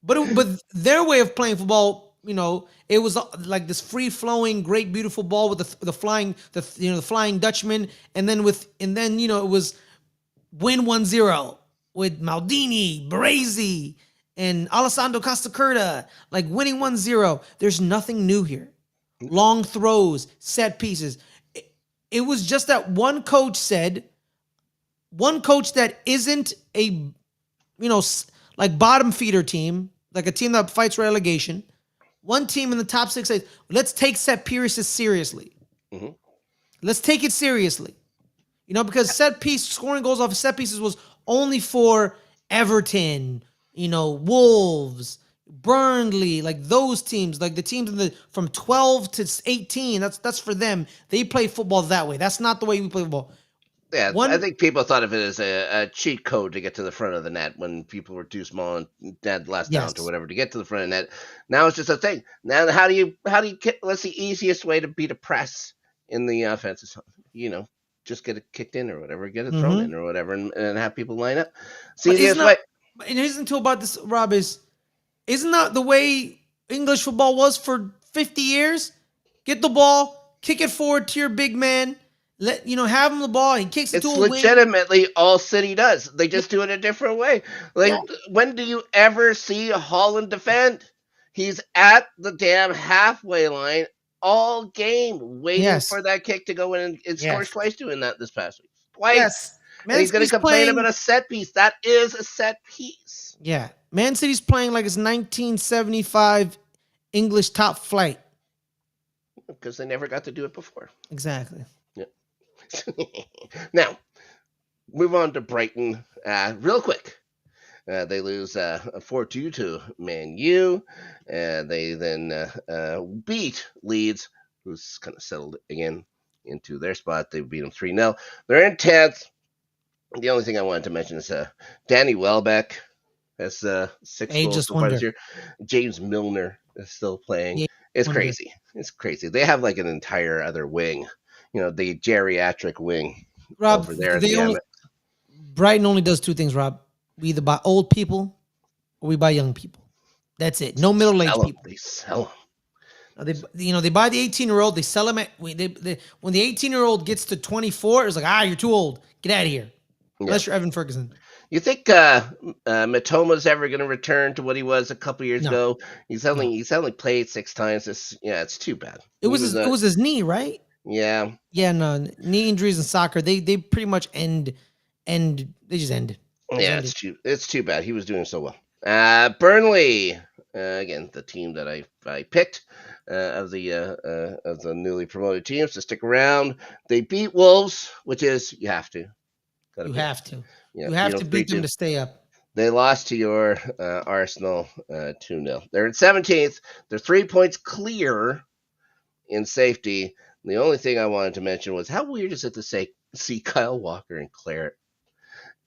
Speaker 1: But their way of playing football, it was like this free flowing, great, beautiful ball with the flying Dutchman, and then it was win 1-0. with Maldini, Baresi, and Alessandro Costacurta, like winning 1-0. There's nothing new here. Long throws, set pieces. It was just that one coach that isn't a, like bottom feeder team, like a team that fights relegation. One team in the top six says, let's take set pieces seriously.
Speaker 2: Mhm.
Speaker 1: Let's take it seriously. Because scoring goals off of set pieces was only for Everton, Wolves, Burnley, like those teams, like the teams from 12 to 18. That's for them. They play football that way. That's not the way we play football.
Speaker 2: Yeah, I think people thought of it as a cheat code to get to the front of the net when people were too small and had less talent or
Speaker 1: Yes.
Speaker 2: whatever to get to the front of the net. Now it's just a thing. Now, how do you what's the easiest way to beat a press in the offensive? Just get it kicked in or whatever, get it thrown in or whatever, and have people line up. See,
Speaker 1: But
Speaker 2: the way.
Speaker 1: and here's the thing about this, Rob, isn't that the way English football was for 50 years? Get the ball, kick it forward to your big man, have him the ball, he kicks it to
Speaker 2: It's
Speaker 1: a wing.
Speaker 2: legitimately all City does. They just do it a different way. Like, when do you ever see Holland defend? He's at the damn halfway line all game, waiting for that kick to go in, and scores twice doing that this past week. Twice.
Speaker 1: Yes.
Speaker 2: And he's going to complain about a set piece. That is a set piece.
Speaker 1: Yeah. Man City's playing like it's 1975 English top flight.
Speaker 2: Because they never got to do it before.
Speaker 1: Exactly.
Speaker 2: Yeah. Now, move on to Brighton real quick. They lose 4-2 to Man U. They then beat Leeds, who's kind of settled again into their spot. They beat them 3-0. They're in 10th. The only thing I wanted to mention is Danny Welbeck has 6 goals so far this year. James Milner is still playing. It's crazy. It's crazy. They have like an entire other wing, the geriatric wing,
Speaker 1: Rob,
Speaker 2: over there.
Speaker 1: Brighton only does two things, Rob. We either buy old people or we buy young people. That's it. No middle-aged people.
Speaker 2: They sell them.
Speaker 1: They buy the 18-year-old. They sell them when the 18-year-old gets to 24, it's like, you're too old. Get out of here. Unless you're Evan Ferguson.
Speaker 2: You think Matoma's ever going to return to what he was a couple years ago? He's only played 6 times. It's too bad.
Speaker 1: It was his knee, right?
Speaker 2: Yeah.
Speaker 1: Yeah, no, knee injuries in soccer, they pretty much end. They just end.
Speaker 2: It's too bad. He was doing so well. Burnley, again, the team that I picked of the newly promoted teams to stick around. They beat Wolves, which is you have to.
Speaker 1: You have to. You have to beat them to stay up.
Speaker 2: They lost to your Arsenal 2-0. They're in 17th. They're 3 points clear in safety. The only thing I wanted to mention was how weird is it to see Kyle Walker and Claret?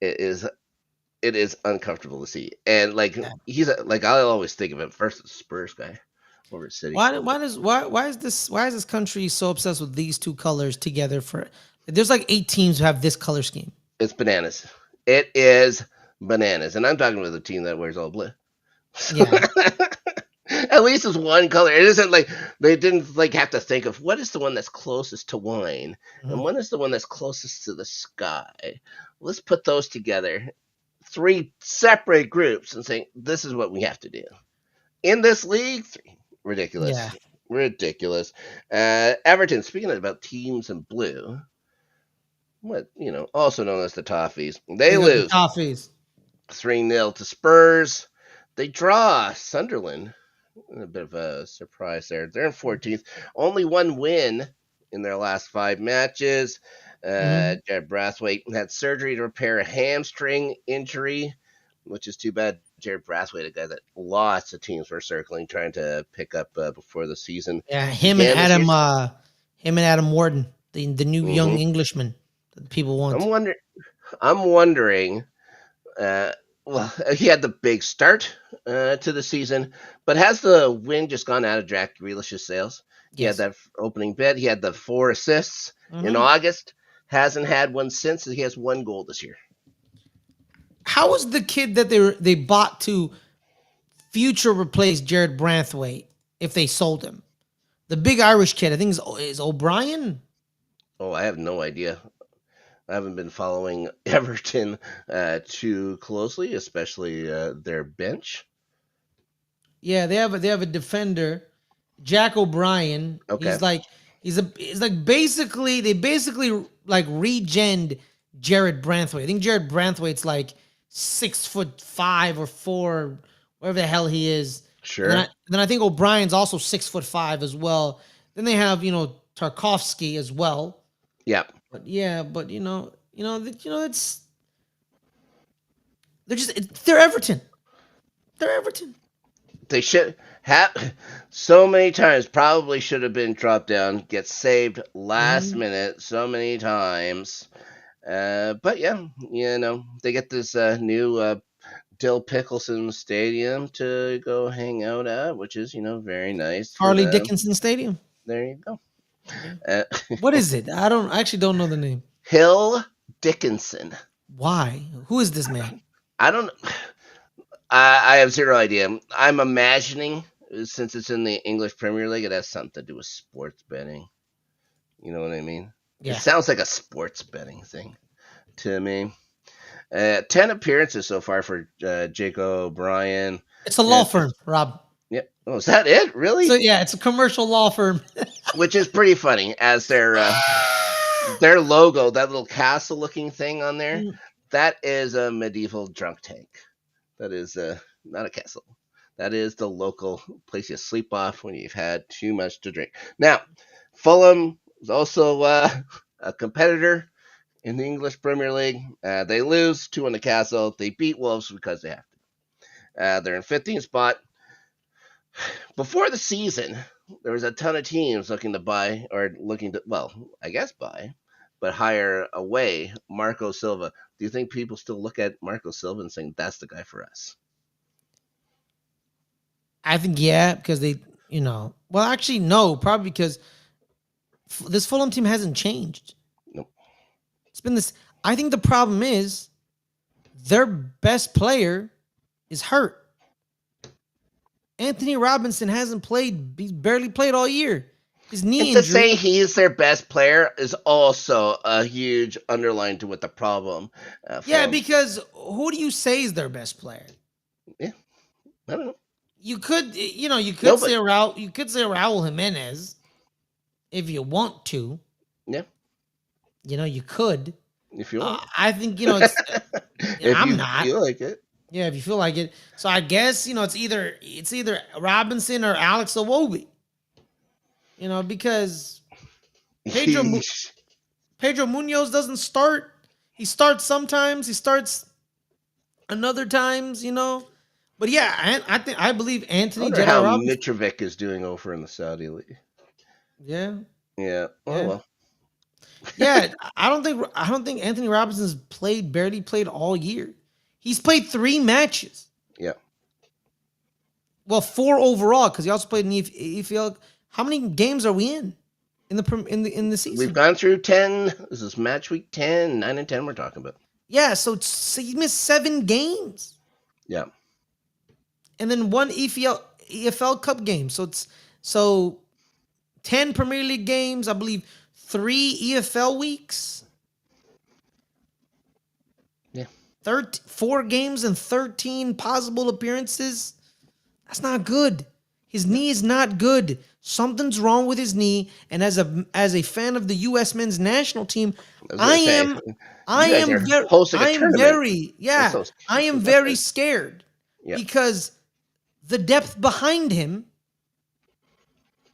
Speaker 2: It is uncomfortable to see. And he's I'll always think of him first as a Spurs guy over at City.
Speaker 1: Why is this country so obsessed with these two colors together? There's like 8 teams who have this color scheme.
Speaker 2: It's bananas. It is bananas. And I'm talking about a team that wears all blue. Yeah. At least it's one color. It isn't like they didn't have to think of what is the one that's closest to wine and what is the one that's closest to the sky. Let's put those together, 3 separate groups, and say this is what we have to do in this league. Ridiculous. Yeah. Ridiculous. Everton. Speaking about teams in blue. Also known as the Toffees. They lose 3-0 to Spurs. They draw Sunderland. A bit of a surprise there. They're in 14th. Only 1 win in their last 5 matches. Jared Brathwaite had surgery to repair a hamstring injury, which is too bad. Jared Brathwaite, a guy that lots of teams were circling, trying to pick up before the season.
Speaker 1: Yeah, him and Adam Warden, the new young Englishman. People want.
Speaker 2: I'm wondering. He had the big start to the season, but has the wind just gone out of Jack Grealish's sails? He had that opening bid. He had the 4 assists in August. Hasn't had one since. He has 1 goal this year.
Speaker 1: How was the kid that they bought to future replace Jared Brathwaite if they sold him? The big Irish kid, I think is O'Brien.
Speaker 2: Oh, I have no idea. I haven't been following Everton too closely, especially their bench.
Speaker 1: Yeah, they have a defender, Jack O'Brien.
Speaker 2: Okay,
Speaker 1: He's like basically they basically like regened Jared Branthwaite. I think Jared Branthwaite's like 6'5" or 4, whatever the hell he is. And
Speaker 2: sure.
Speaker 1: then I think O'Brien's also 6'5" as well. Then they have Tarkovsky as well.
Speaker 2: Yeah,
Speaker 1: But yeah, but it's they're Everton. They're Everton.
Speaker 2: they should have so many times. Probably should have been dropped down, get saved last
Speaker 1: Mhm.
Speaker 2: minute so many times. But yeah, they get this new Dill Pickleson Stadium to go hang out at, which is very nice for
Speaker 1: Harley
Speaker 2: them.
Speaker 1: Dickinson Stadium.
Speaker 2: There you go.
Speaker 1: Yeah.
Speaker 2: Uh,
Speaker 1: What is it? I actually don't know the name.
Speaker 2: Hill Dickinson.
Speaker 1: Why? Who is this man?
Speaker 2: I don't. I have zero idea. I'm imagining since it's in the English Premier League, it has something to do with sports betting. You know what I mean? It
Speaker 1: Yeah.
Speaker 2: sounds like a sports betting thing to me. 10 appearances so far for Jake O'Brien.
Speaker 1: It's a law
Speaker 2: Yeah,
Speaker 1: firm, Rob.
Speaker 2: yeah. Oh, is that it?
Speaker 1: So
Speaker 2: Really?
Speaker 1: yeah, it's a commercial law firm.
Speaker 2: Which is pretty funny, as their logo, that little castle-looking thing on there,
Speaker 1: Mm.
Speaker 2: that is a medieval drunk tank. That is not a castle. That is the local place you sleep off when you've had too much to drink. Now, Fulham is also a competitor in the English Premier League. They lose 2 on the castle. They beat Wolves because they have to. They're in 15th spot. Before the season, there was a ton of teams looking to buy, or looking to, well, I guess buy, but hire away Marco Silva. Do you think people still look at Marco Silva and saying that's the guy for us?
Speaker 1: I think yeah, because well, actually no, probably because this Fulham team hasn't changed.
Speaker 2: Nope.
Speaker 1: It's been this. I think the problem is their best player is hurt. Anthony Robinson hasn't played. He's barely played all year. His
Speaker 2: And
Speaker 1: knee
Speaker 2: to
Speaker 1: injury.
Speaker 2: say he's their best player is also a huge underline to what the problem.
Speaker 1: Yeah,
Speaker 2: Fulham.
Speaker 1: because who do you say is their best player?
Speaker 2: Yeah, I don't know.
Speaker 1: You could, you could say
Speaker 2: Nobody.
Speaker 1: Raul Jimenez if you want to.
Speaker 2: Yeah,
Speaker 1: You could.
Speaker 2: if you want.
Speaker 1: I think it's.
Speaker 2: If
Speaker 1: I'm
Speaker 2: you
Speaker 1: not.
Speaker 2: feel like it.
Speaker 1: Yeah, if you feel like it. So I guess it's either Robinson or Alex Iwobi. Because Pedro Mu-
Speaker 2: Yeesh.
Speaker 1: Pedro Munoz doesn't start. He starts sometimes. He starts another times. But yeah, I believe
Speaker 2: I
Speaker 1: Anthony
Speaker 2: wonder
Speaker 1: Jedi
Speaker 2: how
Speaker 1: Robinson.
Speaker 2: Mitrovic is doing over in the Saudi league.
Speaker 1: Yeah,
Speaker 2: Yeah. Oh
Speaker 1: yeah.
Speaker 2: well.
Speaker 1: Yeah, I don't think Anthony Robinson's barely played all year. He's played 3 matches.
Speaker 2: Yeah.
Speaker 1: Well, 4 overall because he also played in the EFL. How many games are we in the
Speaker 2: We've
Speaker 1: season?
Speaker 2: gone through 10. This is match week 10, 9 and 10 we're talking about.
Speaker 1: Yeah, so he missed 7 games
Speaker 2: Yeah.
Speaker 1: and then 1 EFL Cup game. So 10 Premier League games, I believe 3 EFL weeks.
Speaker 2: Yeah.
Speaker 1: 4 games and 13 possible appearances. That's not good. His knee is not good. Something's wrong with his knee. And as a fan of the U.S. men's national team,
Speaker 2: I was
Speaker 1: I
Speaker 2: gonna say
Speaker 1: am I
Speaker 2: you guys
Speaker 1: am
Speaker 2: are
Speaker 1: very
Speaker 2: hosting a
Speaker 1: I am
Speaker 2: tournament.
Speaker 1: very
Speaker 2: That's
Speaker 1: yeah
Speaker 2: so
Speaker 1: I am
Speaker 2: that's
Speaker 1: very
Speaker 2: good.
Speaker 1: scared
Speaker 2: Yeah.
Speaker 1: because the depth behind him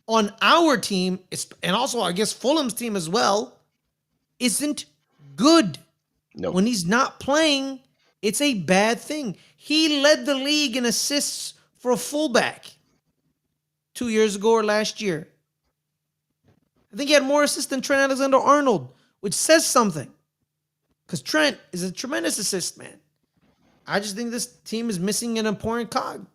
Speaker 1: on our team and also I guess Fulham's team as well isn't good.
Speaker 2: No.
Speaker 1: When he's not playing, it's a bad thing. He led the league in assists for a fullback 2 years ago or last year. I think he had more assists than Trent Alexander-Arnold, which says something. Because Trent is a tremendous assist man. I just think this team is missing an important cog.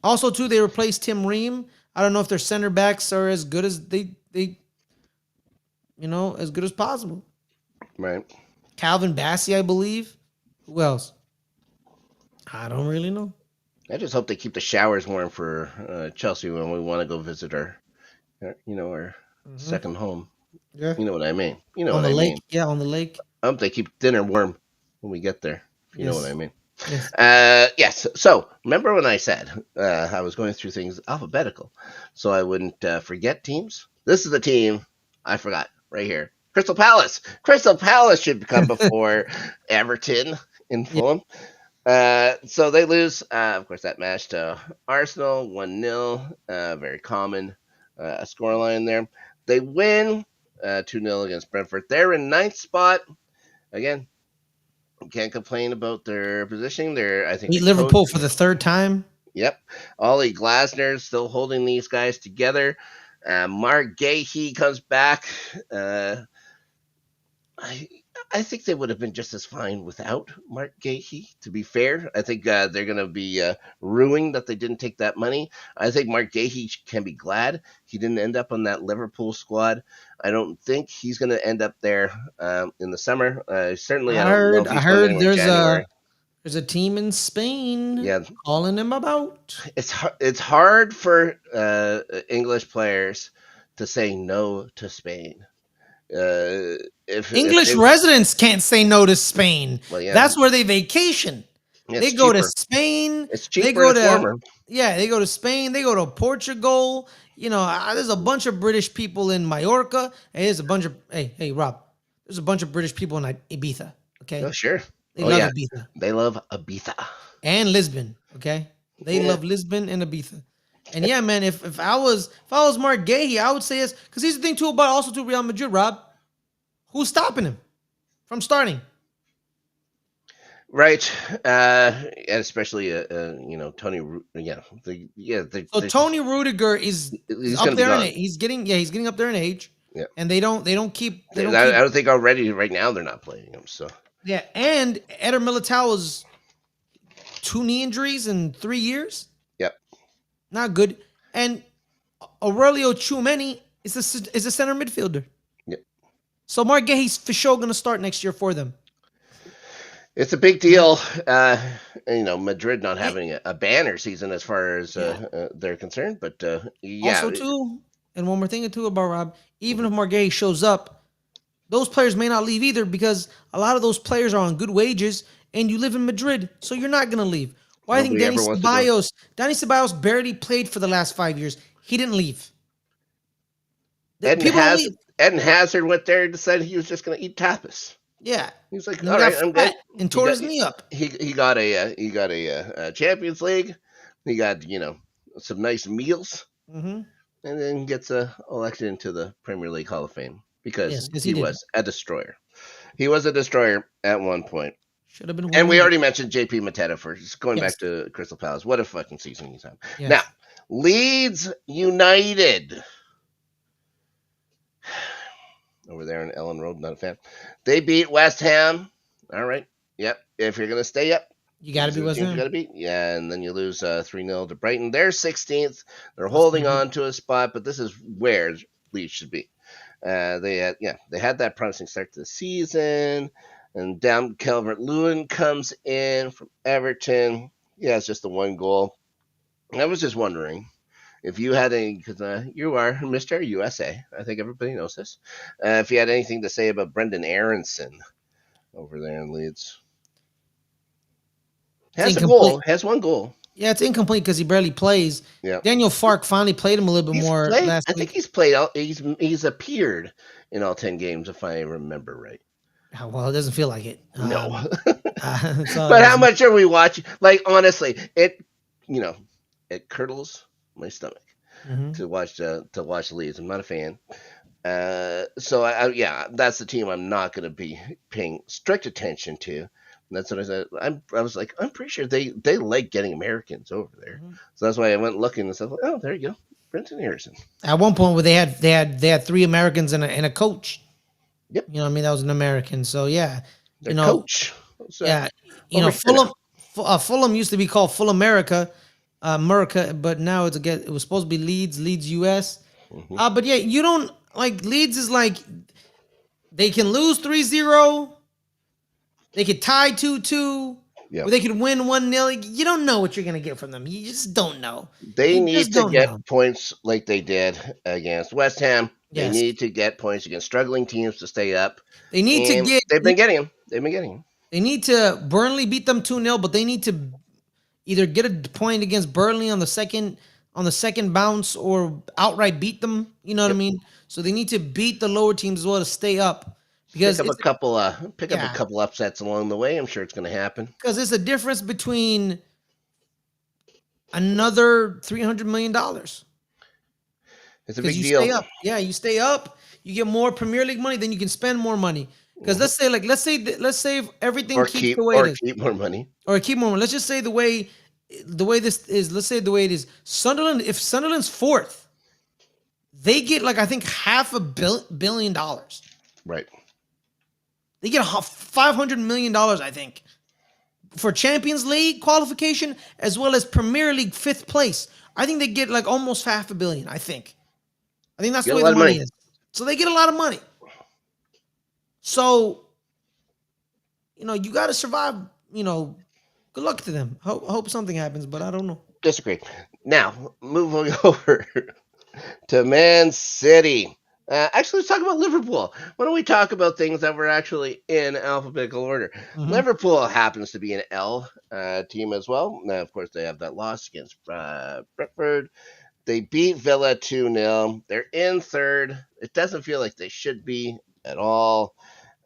Speaker 1: Also, too, they replaced Tim Ream. I don't know if their center backs are as good as they as good as possible.
Speaker 2: Right.
Speaker 1: Calvin Bassey, I believe. Who else? I don't really know.
Speaker 2: I just hope they keep the showers warm for Chelsea when we want to go visit our
Speaker 1: Mm-hmm.
Speaker 2: second home.
Speaker 1: Yeah.
Speaker 2: You know what I mean. You know
Speaker 1: On
Speaker 2: what
Speaker 1: the
Speaker 2: I
Speaker 1: lake.
Speaker 2: mean.
Speaker 1: Yeah, on the lake.
Speaker 2: I hope they keep dinner warm when we get there. If you know what I
Speaker 1: Yes.
Speaker 2: mean.
Speaker 1: Yes.
Speaker 2: Yes. So remember when I said I was going through things alphabetical, so I wouldn't forget teams. This is the team I forgot right here. Crystal Palace. Crystal Palace should come before Everton in
Speaker 1: Yeah.
Speaker 2: Fulham. So they lose, of course, that match to Arsenal 1-0. Very common scoreline there. They win 2-0 against Brentford. They're in ninth spot. Again, can't complain about their positioning. I think
Speaker 1: Beat
Speaker 2: the coach,
Speaker 1: Liverpool for the third time.
Speaker 2: yep. Ollie Glasner's still holding these guys together. Mark Gahey comes back. Uh, I I think they would have been just as fine without Mark Gahey. To be fair, I think they're going to be ruined that they didn't take that money. I think Mark Gahey can be glad he didn't end up on that Liverpool squad. I don't think he's going to end up there in the summer. Certainly, I don't know if
Speaker 1: I
Speaker 2: he's going
Speaker 1: heard
Speaker 2: anywhere in January.
Speaker 1: there's a team in Spain
Speaker 2: Yeah,
Speaker 1: calling him about.
Speaker 2: it's hard for English players to say no to Spain. If
Speaker 1: English
Speaker 2: they,
Speaker 1: residents can't say no to Spain.
Speaker 2: well, yeah,
Speaker 1: That's where they vacation. They
Speaker 2: it's
Speaker 1: go to
Speaker 2: cheaper.
Speaker 1: Spain.
Speaker 2: It's
Speaker 1: They
Speaker 2: cheaper and
Speaker 1: go
Speaker 2: it's
Speaker 1: to
Speaker 2: warmer.
Speaker 1: yeah. They go to Spain. They go to Portugal. There's a bunch of British people in Mallorca. Hey, there's a bunch of hey Rob. There's a bunch of British people in Ibiza.
Speaker 2: Oh,
Speaker 1: Okay,
Speaker 2: sure.
Speaker 1: they
Speaker 2: Oh,
Speaker 1: love
Speaker 2: yeah.
Speaker 1: Ibiza
Speaker 2: They love Ibiza.
Speaker 1: and Lisbon. Okay, they
Speaker 2: Yeah.
Speaker 1: love Lisbon and Ibiza. And yeah, man, if I was Mark Gahey, I would say yes. Because here's the thing too about also to Real Madrid, Rob. Who's stopping him from starting?
Speaker 2: Right. And especially, Tony.
Speaker 1: So Tony Rudiger is
Speaker 2: He's
Speaker 1: up
Speaker 2: going to be
Speaker 1: there in
Speaker 2: gone.
Speaker 1: it. He's getting up there in age,
Speaker 2: Yeah.
Speaker 1: and they don't
Speaker 2: I
Speaker 1: keep
Speaker 2: don't think already right now they're not playing him. So,
Speaker 1: yeah. And Eder Militao was 2 knee injuries in 3 years,
Speaker 2: yep.
Speaker 1: not good. And Aurelio Tchouameni is a center midfielder.
Speaker 2: Yep.
Speaker 1: So Mark Gahey's for sure going to start next year for them.
Speaker 2: It's a big
Speaker 1: Yeah.
Speaker 2: deal. Madrid not
Speaker 1: And-
Speaker 2: having a banner season as far as
Speaker 1: yeah.
Speaker 2: they're concerned. But yeah.
Speaker 1: Also too, and one more thing too about Rob. Even
Speaker 2: Mhm.
Speaker 1: if Mark Gahey shows up, those players may not leave either because a lot of those players are on good wages and you live in Madrid, so you're not gonna leave. Why I think
Speaker 2: Nobody ever wants to go.
Speaker 1: Danny Ceballos barely played for the last 5 years. He didn't leave.
Speaker 2: Eden
Speaker 1: People don't
Speaker 2: Hazard,
Speaker 1: leave.
Speaker 2: Eden Hazard went there and decided he was just going to eat tapas.
Speaker 1: Yeah.
Speaker 2: He was like,
Speaker 1: And he
Speaker 2: "All
Speaker 1: got
Speaker 2: right, I'm good."
Speaker 1: fat and
Speaker 2: He
Speaker 1: tore
Speaker 2: got
Speaker 1: his knee up.
Speaker 2: he got a Champions League. He got some nice meals,
Speaker 1: Mm-hmm.
Speaker 2: and then gets elected into the Premier League Hall of Fame because
Speaker 1: Yes, he
Speaker 2: he
Speaker 1: did.
Speaker 2: was a destroyer. He was a destroyer at one point.
Speaker 1: Should have been
Speaker 2: And we
Speaker 1: winning.
Speaker 2: already mentioned JP Mateta for just going
Speaker 1: Yes.
Speaker 2: back to Crystal Palace. What a fucking season he's had.
Speaker 1: Yes.
Speaker 2: Now, Leeds United. Over there in Ellen Road, not a fan. They beat West Ham. All right. Yep. If you're going to stay up,
Speaker 1: You got to be
Speaker 2: these are the
Speaker 1: West
Speaker 2: teams you got
Speaker 1: Ham.
Speaker 2: to beat. Yeah, and then you lose 3-0 to Brighton. They're 16th. They're
Speaker 1: That's
Speaker 2: holding
Speaker 1: not good.
Speaker 2: on to a spot, but this is where Leeds should be. They had that promising start to the season, and down Calvert-Lewin comes in from Everton. Yeah, it's just the one goal. I was just wondering if you had any, because you are Mr. USA. I think everybody knows this. If you had anything to say about Brendan Aronson over there in Leeds.
Speaker 1: It's
Speaker 2: Has a
Speaker 1: incomplete.
Speaker 2: goal. Has one goal.
Speaker 1: Yeah, it's incomplete because he barely plays.
Speaker 2: Yeah.
Speaker 1: Daniel Fark finally played him a little bit
Speaker 2: He's
Speaker 1: more
Speaker 2: played.
Speaker 1: last
Speaker 2: I think
Speaker 1: week.
Speaker 2: he's played. He's appeared in all 10 games, if I remember right.
Speaker 1: Well, it doesn't feel like it.
Speaker 2: No.
Speaker 1: So
Speaker 2: But how much are we watching? Like, honestly, it curdles my stomach
Speaker 1: Mhm.
Speaker 2: to watch Leeds. I'm not a fan. So that's the team I'm not going to be paying strict attention to. And that's what I said. I was like, I'm pretty sure they like getting Americans over there.
Speaker 1: Mhm.
Speaker 2: So that's why I went looking and stuff. Like, oh, there you go, Brenton Harrison.
Speaker 1: At one point, where they had 3 Americans and a coach.
Speaker 2: Yep.
Speaker 1: You know what I mean? That was an American. So yeah,
Speaker 2: Their coach. So,
Speaker 1: yeah,
Speaker 2: over
Speaker 1: Fulham used to be called Full America, but now it was supposed to be Leeds US.
Speaker 2: Mhm.
Speaker 1: But yeah, you don't like Leeds is like they can lose 3-0, they could tie 2-2,
Speaker 2: Yeah.
Speaker 1: or they could win 1-0. You don't know what you're gonna get from them. You just don't know.
Speaker 2: They
Speaker 1: You
Speaker 2: need
Speaker 1: just
Speaker 2: to
Speaker 1: don't
Speaker 2: get
Speaker 1: know.
Speaker 2: points like they did against West Ham. They
Speaker 1: Yes,
Speaker 2: need to get points against struggling teams to stay up,
Speaker 1: they need to
Speaker 2: and
Speaker 1: get.
Speaker 2: they've been getting them. They've been getting them.
Speaker 1: They need to Burnley beat them 2-0, but they need to either get a point against Burnley on the second bounce or outright beat them. You know what I
Speaker 2: Yep.
Speaker 1: mean? So they need to beat the lower teams as well to stay up
Speaker 2: Pick
Speaker 1: because
Speaker 2: up a
Speaker 1: it's
Speaker 2: couple. Pick up a
Speaker 1: yeah,
Speaker 2: couple upsets along the way. I'm sure it's going to happen.
Speaker 1: because it's a difference between another $300 million.
Speaker 2: It's a
Speaker 1: Because
Speaker 2: big
Speaker 1: you
Speaker 2: deal.
Speaker 1: stay up. Yeah, you stay up. You get more Premier League money, then you can spend more money. Because
Speaker 2: Mhm.
Speaker 1: let's say if everything keeps the way it is,
Speaker 2: Keep more money.
Speaker 1: or keep more. Let's just say the way this is. Let's say the way it is. Sunderland. If Sunderland's fourth, they get like I think half a billion dollars.
Speaker 2: Right.
Speaker 1: They get $500 million, I think, for Champions League qualification as well as Premier League fifth place. I think they get like almost half a billion. I think that's the
Speaker 2: Get a
Speaker 1: way
Speaker 2: lot
Speaker 1: the
Speaker 2: of
Speaker 1: money
Speaker 2: money.
Speaker 1: is. So they get a lot of money. So you got to survive. Good luck to them. Hope something happens, but I don't know.
Speaker 2: Disagree. Now, moving over to Man City. Actually, let's talk about Liverpool. Why don't we talk about things that were actually in alphabetical order?
Speaker 1: Mm-hmm.
Speaker 2: Liverpool happens to be an L team as well. Now, of course, they have that loss against Brentford. They beat Villa 2-0. They're in third. It doesn't feel like they should be at all.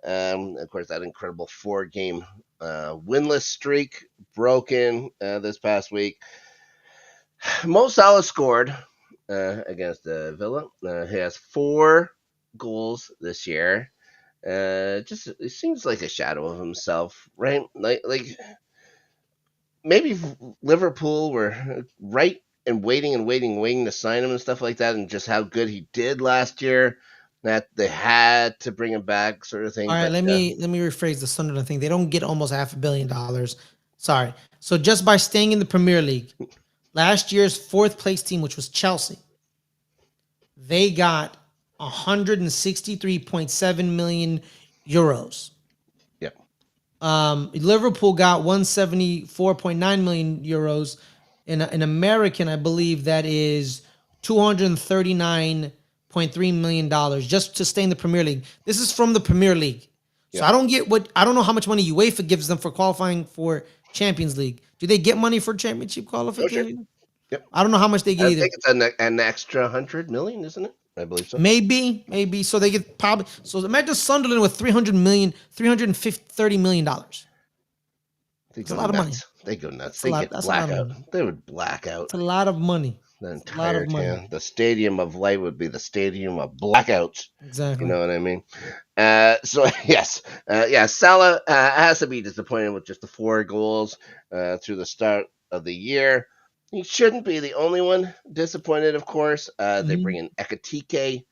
Speaker 2: Of course, that incredible 4-game winless streak broken this past week. Mo Salah scored against Villa. He has 4 goals this year. Just it seems like a shadow of himself, right? Like maybe Liverpool were right and waiting to sign him and stuff like that, and just how good he did last year. That they had to bring him back, sort of thing.
Speaker 1: All right,
Speaker 2: But
Speaker 1: let me rephrase the Sunderland thing. They don't get almost $500 million. Sorry. So just by staying in the Premier League, last year's fourth place team, which was Chelsea, they got 163.7 million euros.
Speaker 2: yeah,
Speaker 1: Liverpool got 174.9 million euros. In American, I believe that is $239.3 million just to stay in the Premier League. This is from the Premier League. So
Speaker 2: yeah,
Speaker 1: I don't know how much money UEFA gives them for qualifying for Champions League. Do they get money for championship
Speaker 2: oh sure,
Speaker 1: qualification?
Speaker 2: yep.
Speaker 1: I don't know how much they get
Speaker 2: I
Speaker 1: either.
Speaker 2: think it's an extra 100 million, isn't it? I believe so.
Speaker 1: Maybe. So they get probably. So imagine Sunderland with 300 million, $330 million.
Speaker 2: They
Speaker 1: It's a
Speaker 2: go
Speaker 1: lot of money.
Speaker 2: nuts. They go nuts.
Speaker 1: That's a
Speaker 2: They
Speaker 1: lot.
Speaker 2: get
Speaker 1: That's a lot of
Speaker 2: blackout.
Speaker 1: money.
Speaker 2: They would black out
Speaker 1: It's a lot of money.
Speaker 2: the
Speaker 1: It's a lot
Speaker 2: entire
Speaker 1: of money.
Speaker 2: town. The stadium of light would be the stadium of blackouts. You
Speaker 1: Exactly.
Speaker 2: know what I mean? So yes, yeah. Salah has to be disappointed with just the 4 goals through the start of the year. He shouldn't be the only one disappointed, of course. They
Speaker 1: Mm-hmm.
Speaker 2: bring in Ekatike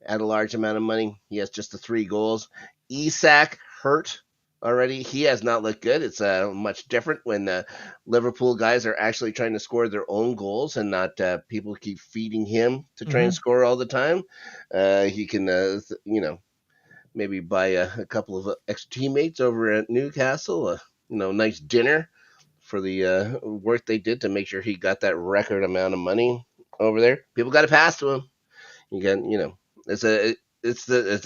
Speaker 2: at a large amount of money. He has just the 3 goals. Isak hurt already. He has not looked good. It's much different when the Liverpool guys are actually trying to score their own goals and not people keep feeding him to try and
Speaker 1: Mm-hmm.
Speaker 2: score all the time. He can, maybe buy a couple of ex teammates over at Newcastle, nice dinner for the work they did to make sure he got that record amount of money over there. People got to pass to him. You can, it's a,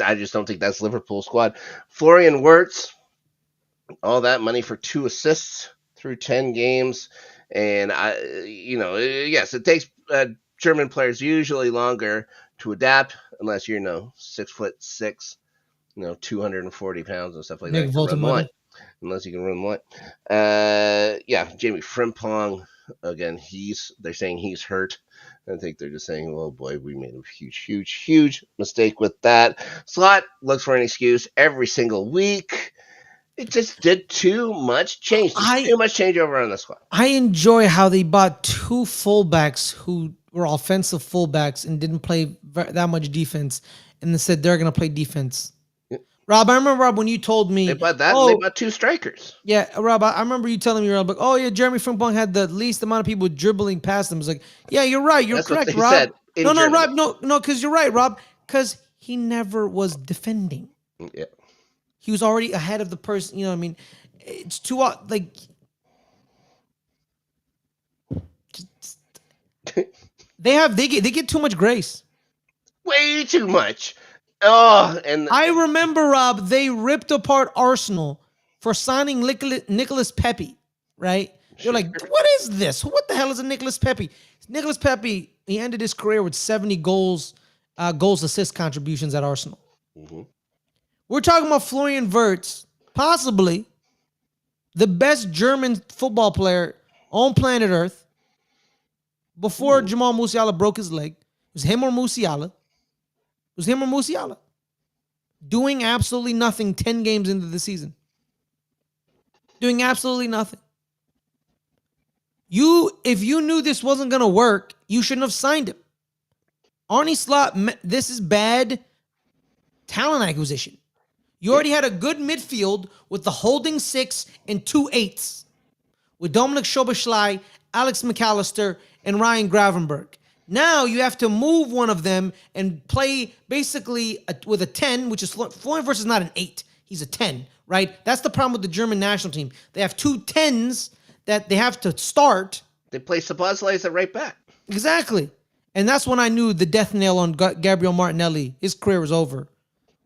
Speaker 2: I just don't think that's Liverpool squad. Florian Wirtz, all that money for 2 assists through 10 games, and yes, it takes German players usually longer to adapt unless you're 6'6", 240 pounds and stuff like
Speaker 1: Big
Speaker 2: that to run the line.
Speaker 1: Voldemort.
Speaker 2: Unless you can run the line. Yeah, Jamie Frimpong again. They're saying he's hurt. I think they're just saying, "Oh boy, we made a huge mistake with that." Slot looks for an excuse every single week. It just did too much change. There's
Speaker 1: I
Speaker 2: too much changeover on the squad.
Speaker 1: I enjoy how they bought two fullbacks who were offensive fullbacks and didn't play that much defense, and they said they're gonna play defense. Rob, I remember Rob when you told
Speaker 2: They
Speaker 1: me,
Speaker 2: bought that, and they
Speaker 1: oh
Speaker 2: bought 2 strikers.
Speaker 1: yeah, Rob, I remember you telling me, Rob, like, oh yeah, Jeremy Frimpong had the least amount of people dribbling past him. It's like, yeah, you're right, you're
Speaker 2: That's what
Speaker 1: correct,
Speaker 2: they said
Speaker 1: Rob.
Speaker 2: in
Speaker 1: No,
Speaker 2: Germany.
Speaker 1: Rob, no, because you're right, Rob, because he never was defending.
Speaker 2: Yeah.
Speaker 1: He was already ahead of the person. You know what I mean? It's too like just, they get too much grace.
Speaker 2: way too much. Oh, and
Speaker 1: I remember, Rob, they ripped apart Arsenal for signing Nicholas Pepe, right? They're
Speaker 2: sure.
Speaker 1: like, what is this? What the hell is a Nicholas Pepe? Nicholas Pepe, he ended his career with 70 goals, assist contributions at Arsenal.
Speaker 2: Mm-hmm.
Speaker 1: We're talking about Florian Wirtz, possibly the best German football player on planet Earth before Jamal Musiala broke his leg. It was him or Musiala. It was him or Musiala. Doing absolutely nothing 10 games into the season. Doing absolutely nothing. If you knew this wasn't going to work, you shouldn't have signed him. Arne Slot, this is bad talent acquisition. You already had a good midfield with the holding 6 and 2 8s with Dominic Szoboszlai, Alex McAllister, and Ryan Gravenberg. Now you have to move one of them and play basically with a 10, which is Florian versus not an 8. He's a 10, right? That's the problem with the German national team. They have 2 10s that they have to start.
Speaker 2: They play Szoboszlai at right back.
Speaker 1: Exactly. And that's when I knew the death nail on Gabriel Martinelli. His career was over.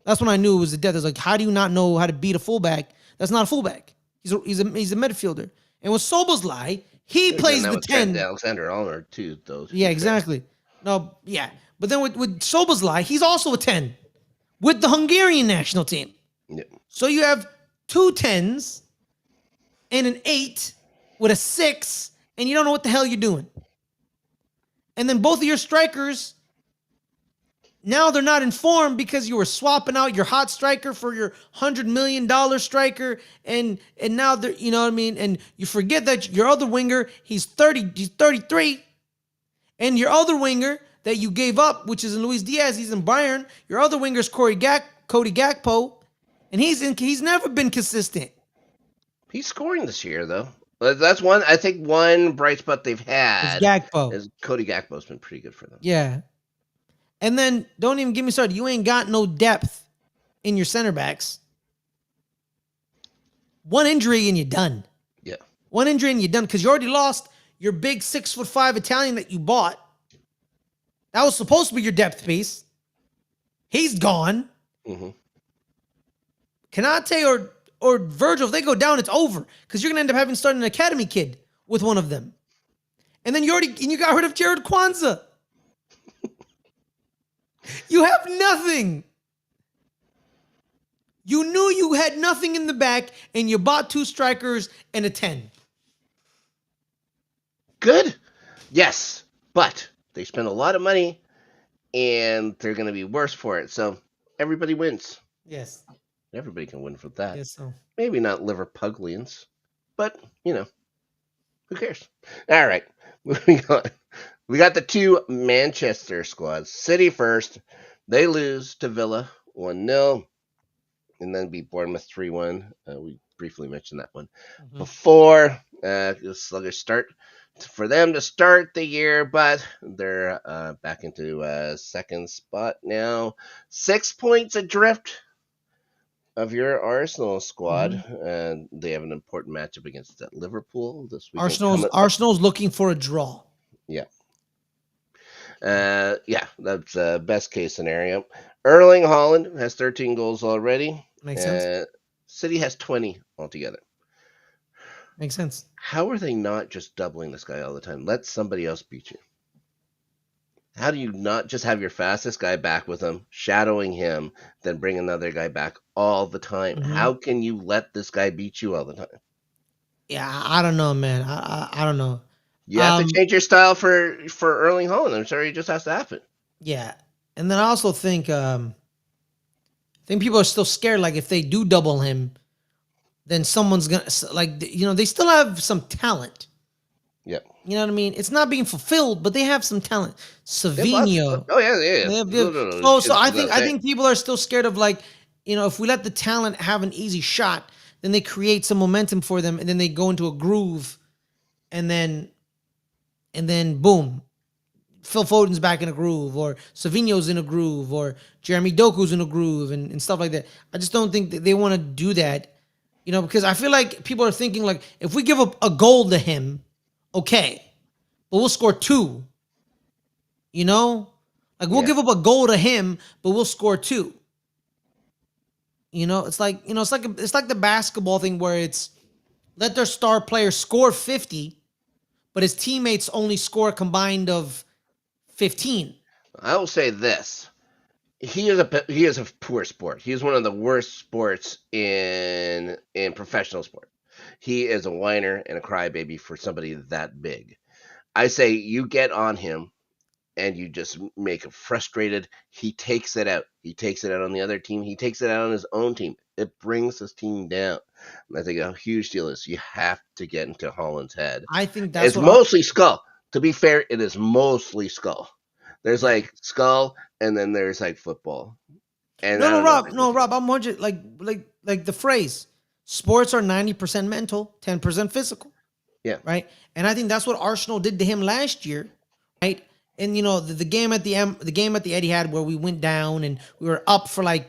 Speaker 1: That's when I knew it was the death. It's like, how do you not know how to beat a fullback? That's not a fullback. He's a midfielder. And with Szoboszlai, he plays the 10.
Speaker 2: Alexander-Arnold too, though.
Speaker 1: Yeah, exactly. No, yeah. But then with Szoboszlai, he's also a 10 with the Hungarian national team.
Speaker 2: Yeah.
Speaker 1: So you have 2 10s and an 8 with a 6, and you don't know what the hell you're doing. And then both of your strikers, now they're not informed because you were swapping out your hot striker for your $100 million striker, and now they're, you know what I mean? And you forget that your other winger, he's 33, and your other winger that you gave up, which is in Luis Diaz, he's in Bayern. Your other winger is Cody Gakpo, and he's never been consistent.
Speaker 2: He's scoring this year, though. That's one. I think one bright spot they've had is Cody Gakpo's been pretty good for them.
Speaker 1: Yeah. And then don't even get me started. You ain't got no depth in your center backs. One injury and you're done.
Speaker 2: Yeah.
Speaker 1: One injury and you're done because you already lost your big 6'5" Italian that you bought. That was supposed to be your depth piece. He's gone.
Speaker 2: Mm-hmm.
Speaker 1: Kanate or Virgil, if they go down, it's over because you're gonna end up having to start an academy kid with one of them. And then you got rid of Jared Kwanzaa. You have nothing. You knew you had nothing in the back, and you bought 2 strikers and a 10.
Speaker 2: Good. Yes, but they spent a lot of money, and they're going to be worse for it. So everybody wins.
Speaker 1: Yes.
Speaker 2: Everybody can win from that.
Speaker 1: Yes, so.
Speaker 2: Maybe not Liverpuglians, but, who cares? All right, moving on. We got the 2 Manchester squads. City first. They lose to Villa 1-0 and then beat Bournemouth 3-1. We briefly mentioned that one before. A sluggish start for them to start the year, but they're back into second spot now. 6 points adrift of your Arsenal squad. And they have an important matchup against Liverpool this week.
Speaker 1: Arsenal's looking for a draw.
Speaker 2: Yeah. That's best case scenario. Erling Haaland has 13 goals already.
Speaker 1: Makes sense.
Speaker 2: City has 20 altogether.
Speaker 1: Makes sense.
Speaker 2: How are they not just doubling this guy all the time? Let somebody else beat you. How do you not just have your fastest guy back with him, shadowing him, then bring another guy back all the time? How can you let this guy beat you all the time?
Speaker 1: Yeah, I don't know, man. I don't know.
Speaker 2: You have to change your style for Erling Haaland. I'm sorry, it just has to happen.
Speaker 1: Yeah, and then I also think people are still scared. Like if they do double him, then someone's gonna they still have some talent.
Speaker 2: Yeah,
Speaker 1: you know what I mean. It's not being fulfilled, but they have some talent. Savinho.
Speaker 2: Oh yeah.
Speaker 1: No. So I think people are still scared of if we let the talent have an easy shot, then they create some momentum for them, and then they go into a groove, and then boom, Phil Foden's back in a groove, or Savinho's in a groove, or Jeremy Doku's in a groove, and stuff like that. I just don't think that they want to do that, because I feel like people are thinking if we give up a goal to him, okay, but we'll score 2. Like we'll give up a goal to him, but we'll score 2. It's like it's like the basketball thing where it's let their star player score 50, but his teammates only score a combined of 15.
Speaker 2: I will say this: he is a poor sport. He is one of the worst sports in professional sport. He is a whiner and a crybaby for somebody that big. I say you get on him and you just make him frustrated. He takes it out. He takes it out on the other team. He takes it out on his own team. It brings his team down. And I think a huge deal is you have to get into Holland's head.
Speaker 1: I think that's
Speaker 2: It's mostly Skull. To be fair, it is mostly Skull. There's like Skull, and then there's like football. And
Speaker 1: no, Rob, I'm wondering like the phrase, sports are 90% mental, 10% physical.
Speaker 2: Yeah.
Speaker 1: Right. And I think that's what Arsenal did to him last year. Right. And the game at the Etihad where we went down and we were up for and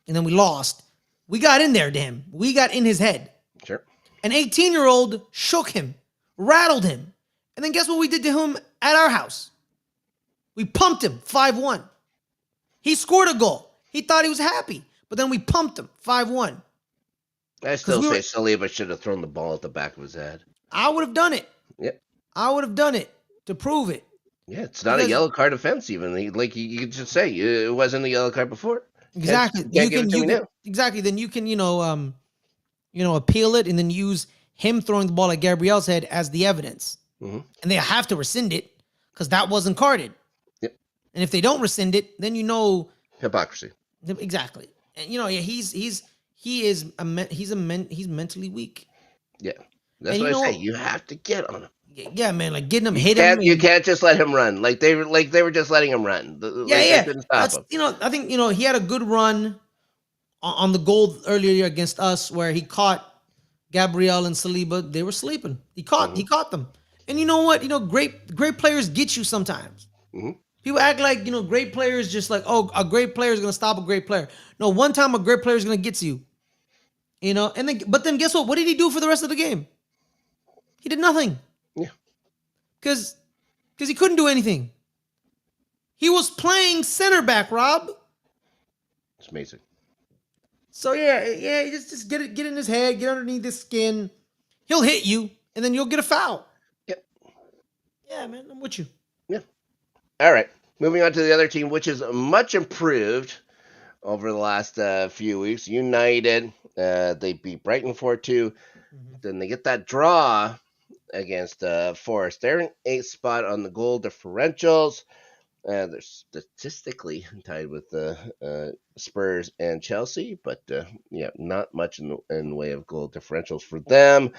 Speaker 1: then we lost. We got in there to him. We got in his head.
Speaker 2: Sure.
Speaker 1: An 18-year-old shook him, rattled him. And then guess what we did to him at our house? We pumped him 5-1. He scored a goal. He thought he was happy. But then we pumped him 5-1.
Speaker 2: I still say Saliba should have thrown the ball at the back of his head.
Speaker 1: I would have done it.
Speaker 2: Yep.
Speaker 1: I would have done it to prove it.
Speaker 2: Yeah, it's not a yellow card offense even. You could just say it wasn't a yellow card before.
Speaker 1: Exactly. Exactly. Then you can, appeal it and then use him throwing the ball at Gabriel's head as the evidence.
Speaker 2: Mm-hmm.
Speaker 1: And they have to rescind it because that wasn't carded.
Speaker 2: Yep.
Speaker 1: And if they don't rescind it, then
Speaker 2: hypocrisy.
Speaker 1: Exactly. And he's mentally weak.
Speaker 2: Yeah. That's what I say. You have to get on him.
Speaker 1: Yeah, man, like getting him, hit him.
Speaker 2: You can't just let him run. Like they were just letting him run.
Speaker 1: Yeah.
Speaker 2: Couldn't stop him.
Speaker 1: I think he had a good run on the goal earlier against us where he caught Gabriel and Saliba. They were sleeping. He caught them. And you know what? Great players get you sometimes.
Speaker 2: Mm-hmm.
Speaker 1: People act like great players just like, oh, a great player is gonna stop a great player. No, one time a great player is gonna get to you. But then guess what? What did he do for the rest of the game? He did nothing.
Speaker 2: Yeah.
Speaker 1: Because he couldn't do anything. He was playing center back, Rob.
Speaker 2: It's amazing.
Speaker 1: So yeah, just get in his head, get underneath his skin. He'll hit you, and then you'll get a foul.
Speaker 2: Yep.
Speaker 1: Yeah, man, I'm with you.
Speaker 2: Yeah. All right. Moving on to the other team, which is much improved over the last few weeks. United, they beat Brighton 4-2. Mm-hmm. Then they get that draw against Forest. They're in 8th spot on the goal differentials. They're statistically tied with Spurs and Chelsea, but not much in the way of goal differentials for them.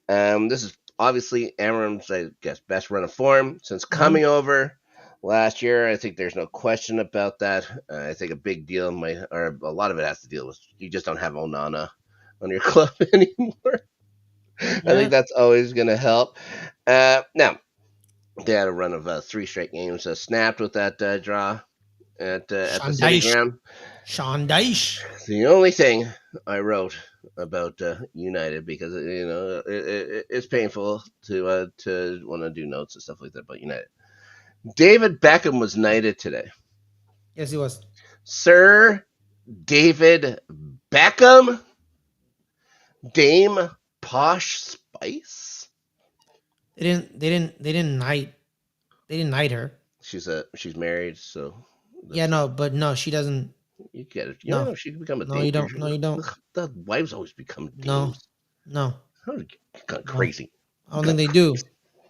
Speaker 2: This is obviously Amram's, I guess, best run of form since coming over last year. I think there's no question about that. I think a big deal or a lot of it has to deal with you just don't have Onana on your club anymore. Yeah. I think that's always going to help. Now, they had a run of 3 straight games snapped with that draw at the City Ground.
Speaker 1: Sean Dyche.
Speaker 2: The only thing I wrote about United, because it's painful to want to do notes and stuff like that about United. David Beckham was knighted today.
Speaker 1: Yes, he was. Sir
Speaker 2: David Beckham, Dame Posh Spice.
Speaker 1: They didn't knight her.
Speaker 2: She's married, so.
Speaker 1: Yeah, no, she doesn't.
Speaker 2: You get it. No, she can become a dame.
Speaker 1: No, you don't.
Speaker 2: The wives always become dames.
Speaker 1: No.
Speaker 2: Kind of crazy.
Speaker 1: I don't think they do.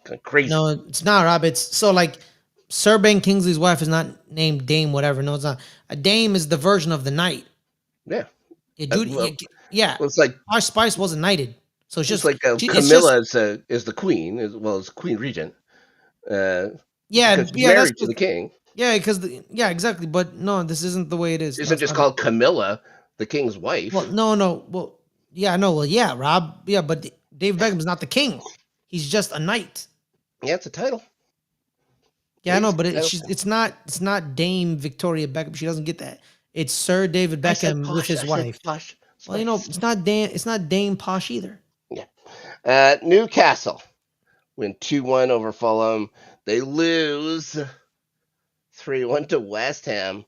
Speaker 2: Kind of crazy.
Speaker 1: No, it's not, Rob. It's so like Sir Ben Kingsley's wife is not named Dame whatever. No, it's not. A dame is the version of the knight.
Speaker 2: Yeah.
Speaker 1: Well,
Speaker 2: it's like
Speaker 1: Posh Spice wasn't knighted. So it's just
Speaker 2: like Camilla is the queen, as well as Queen Regent. Because she's married to the king.
Speaker 1: Yeah, exactly. But no, this isn't the way it is.
Speaker 2: Isn't just called Camilla, the king's wife?
Speaker 1: Well, no. Well, yeah, no. Well, yeah, Rob. Yeah, but Dave Beckham's not the king. He's just a knight.
Speaker 2: Yeah, it's a title.
Speaker 1: Yeah, I know, but it's not Dame Victoria Beckham. She doesn't get that. It's Sir David Beckham with his wife.
Speaker 2: Posh.
Speaker 1: Well, it's not Dame Posh either.
Speaker 2: Yeah. Newcastle win 2-1 over Fulham. They lose 3-1 to West Ham.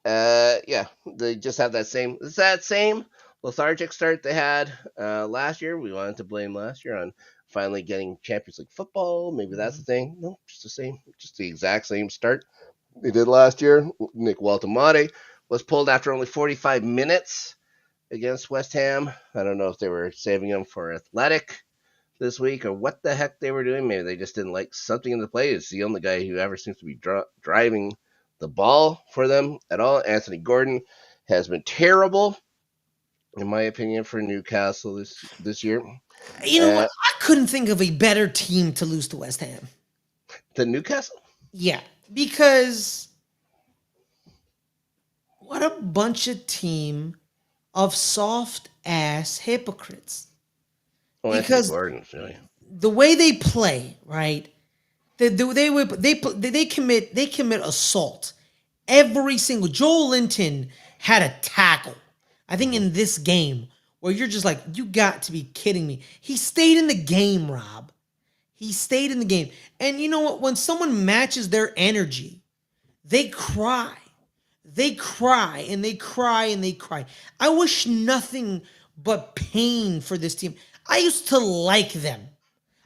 Speaker 2: Yeah, they just have that same lethargic start they had last year. We wanted to blame last year on finally getting Champions League football. Maybe that's the thing. No, just the exact same start they did last year. Nick Waltamate was pulled after only 45 minutes against West Ham. I don't know if they were saving him for Athletic this week or what the heck they were doing. Maybe they just didn't like something in the play. It's the only guy who ever seems to be driving the ball for them at all. Anthony Gordon has been terrible, in my opinion, for Newcastle this year.
Speaker 1: You know what? I couldn't think of a better team to lose to West Ham.
Speaker 2: The Newcastle?
Speaker 1: Yeah, because what a bunch of team of soft ass hypocrites.
Speaker 2: Oh,
Speaker 1: Because
Speaker 2: Anthony Gordon, really.
Speaker 1: the way they play, right? They commit assault. Every single Joel Linton had a tackle. I think in this game where you're just like, you got to be kidding me. He stayed in the game, Rob. He stayed in the game. And you know what? When someone matches their energy, they cry. They cry and they cry and they cry. I wish nothing but pain for this team. I used to like them.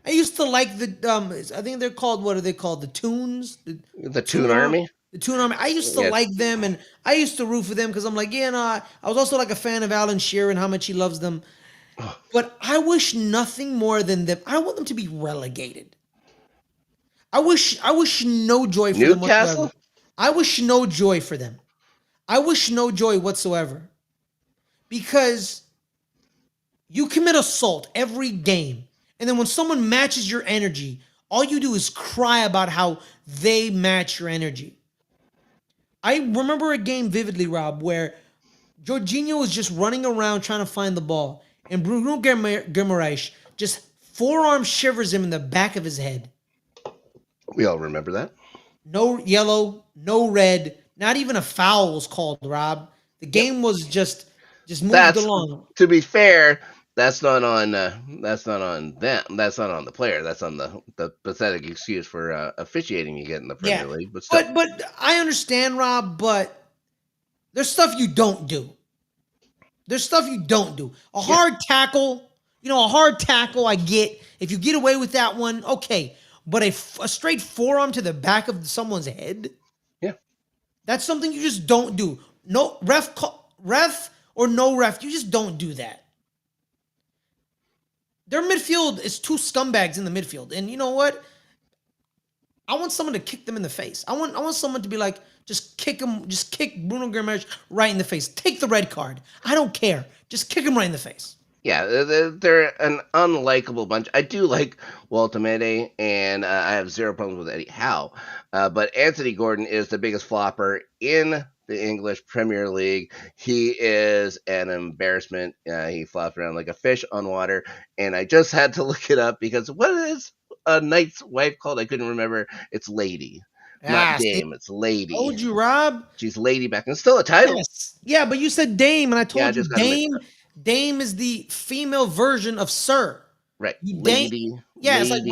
Speaker 1: I used to like the I think they're called, what are they called? The Tunes?
Speaker 2: The Toon Army?
Speaker 1: The Toon Army. I used to
Speaker 2: Yeah.
Speaker 1: like them and I used to root for them because I'm like, yeah, no, I was also like a fan of Alan Shearer and how much he loves them. But I wish nothing more than them. I want them to be relegated. I wish no joy for them whatsoever.
Speaker 2: Newcastle?
Speaker 1: I wish no joy for them. I wish no joy whatsoever. Because you commit assault every game. And then when someone matches your energy, all you do is cry about how they match your energy. I remember a game vividly, Rob, where Jorginho was just running around trying to find the ball. And Bruno Guimaraes just forearm shivers him in the back of his head.
Speaker 2: We all remember that.
Speaker 1: No yellow, no red, not even a foul was called, Rob. The game was just moved along.
Speaker 2: To be fair, that's not on them. That's not on the player. That's on the pathetic excuse for officiating you get in the Premier League. But still.
Speaker 1: But I understand, Rob. But there's stuff you don't do. There's stuff you don't do. A hard tackle, a hard tackle. I get if you get away with that one, okay. But a straight forearm to the back of someone's head, that's something you just don't do. No ref or no ref, you just don't do that. Their midfield is two scumbags in the midfield. And you know what? I want someone to kick them in the face. I want someone to be like, just kick Bruno Guimaraes right in the face. Take the red card. I don't care. Just kick him right in the face.
Speaker 2: Yeah, they're an unlikable bunch. I do like Waltamede, and I have zero problems with Eddie Howe. But Anthony Gordon is the biggest flopper in the English Premier League. He is an embarrassment. He flops around like a fish on water, and I just had to look it up because what is a knight's wife called? I couldn't remember. It's Lady. Not Dame, it's Lady.
Speaker 1: Told you, Rob.
Speaker 2: She's Lady back. And still a title.
Speaker 1: Yes. Yeah, but you said Dame, and I told you Dame is the female version of Sir.
Speaker 2: Right. Lady.
Speaker 1: Yeah,
Speaker 2: Lady
Speaker 1: it's like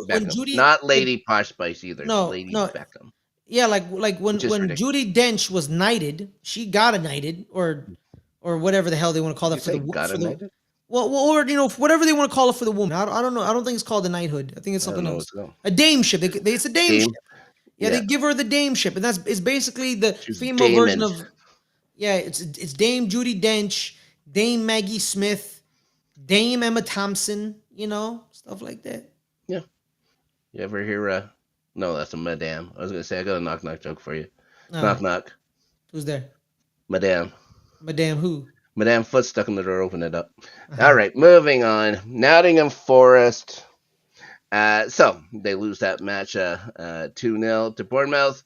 Speaker 1: when Judy.
Speaker 2: Not Lady Posh Spice either.
Speaker 1: No,
Speaker 2: Lady
Speaker 1: no.
Speaker 2: Beckham.
Speaker 1: Yeah, like when Judi Dench was knighted, she got a knighted or whatever the hell they want to call that for the well, or whatever they want to call it for the woman. I don't know. I don't think it's called a knighthood. I think it's something else. A dameship. It's a dameship. Yeah, they give her the dameship, and it's basically the female version of. Yeah, it's Dame Judi Dench, Dame Maggie Smith, Dame Emma Thompson. Stuff like that.
Speaker 2: Yeah. You ever hear? No, that's a madame. I was gonna say I got a knock joke for you. Knock knock.
Speaker 1: Who's there?
Speaker 2: Madame.
Speaker 1: Madame who?
Speaker 2: Madame Foot stuck in the door. Open it up. All right, moving on. Nottingham Forest. So they lose that match 2-0 to Bournemouth.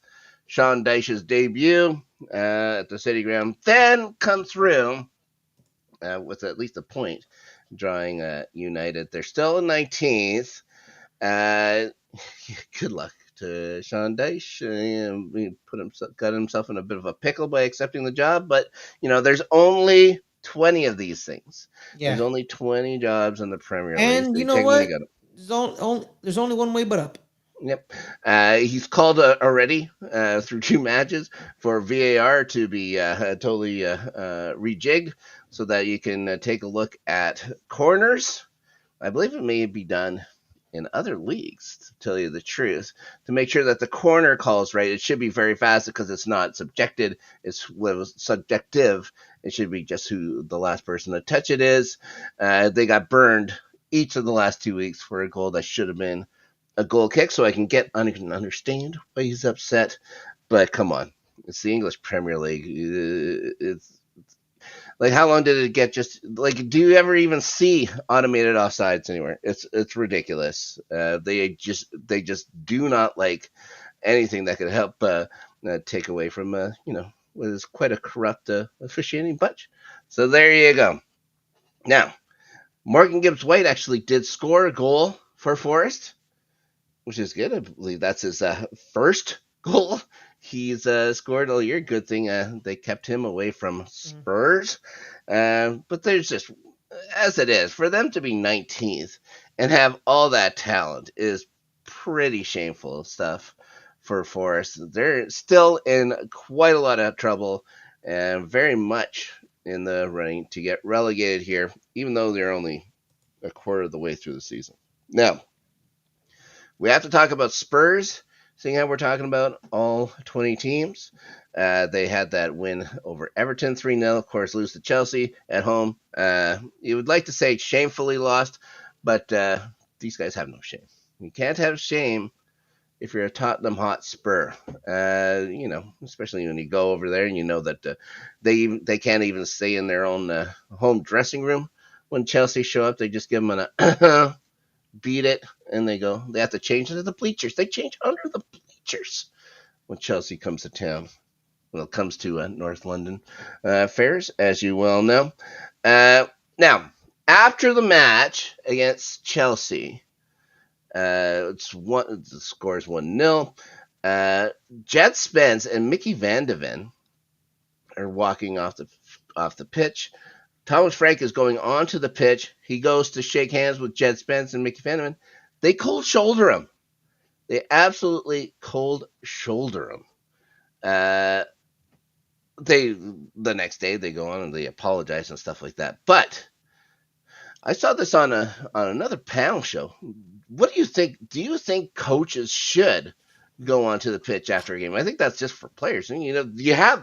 Speaker 2: Sean Dyche's debut at the City Ground then come through with at least a point, drawing United. They're still in 19th. Good luck to Sean Dyche. He got himself in a bit of a pickle by accepting the job, but there's only 20 of these things. Yeah. There's only 20 jobs in the Premier League.
Speaker 1: And you know what? There's only one way but up.
Speaker 2: Yep. He's called already through 2 matches for VAR to be totally rejigged so that you can take a look at corners. I believe it may be done in other leagues, to tell you the truth, to make sure that the corner calls right. It should be very fast because it's not subjected. It's subjective. It should be just who the last person to touch it is. They got burned each of the last 2 weeks for a goal that should have been a goal kick, so I can understand why he's upset. But come on, it's the English Premier League. It's like, how long did it get? Just like, do you ever even see automated offsides anywhere? It's ridiculous. They just do not like anything that could help take away from what is quite a corrupt officiating bunch. So there you go. Now, Morgan Gibbs White actually did score a goal for Forest, which is good. I believe that's his first goal he's scored all year. Good thing they kept him away from Spurs. But there's just, as it is, for them to be 19th and have all that talent is pretty shameful stuff for Forest. They're still in quite a lot of trouble and very much in the running to get relegated here, even though they're only a quarter of the way through the season. Now, we have to talk about Spurs, seeing how we're talking about all 20 teams. They had that win over Everton 3-0, of course, lose to Chelsea at home. You would like to say shamefully lost, but these guys have no shame. You can't have shame if you're a Tottenham Hotspur, especially when you go over there and you know that they can't even stay in their own home dressing room. When Chelsea show up, they just give them an beat it, and they have to change into the bleachers. They change under the bleachers when Chelsea comes to town. Well, it comes to North London Fares, as you well know. Now, after the match against Chelsea, the score is 1-0. Jet Spence and Mickey Van de Ven are walking off the pitch. Thomas Frank is going onto the pitch. He goes to shake hands with Jed Spence and Mickey Van de Ven. They cold shoulder him. They absolutely cold shoulder him. The next day they go on and they apologize and stuff like that. But I saw this on another panel show. What do you think? Do you think coaches should go onto the pitch after a game? I think that's just for players. And,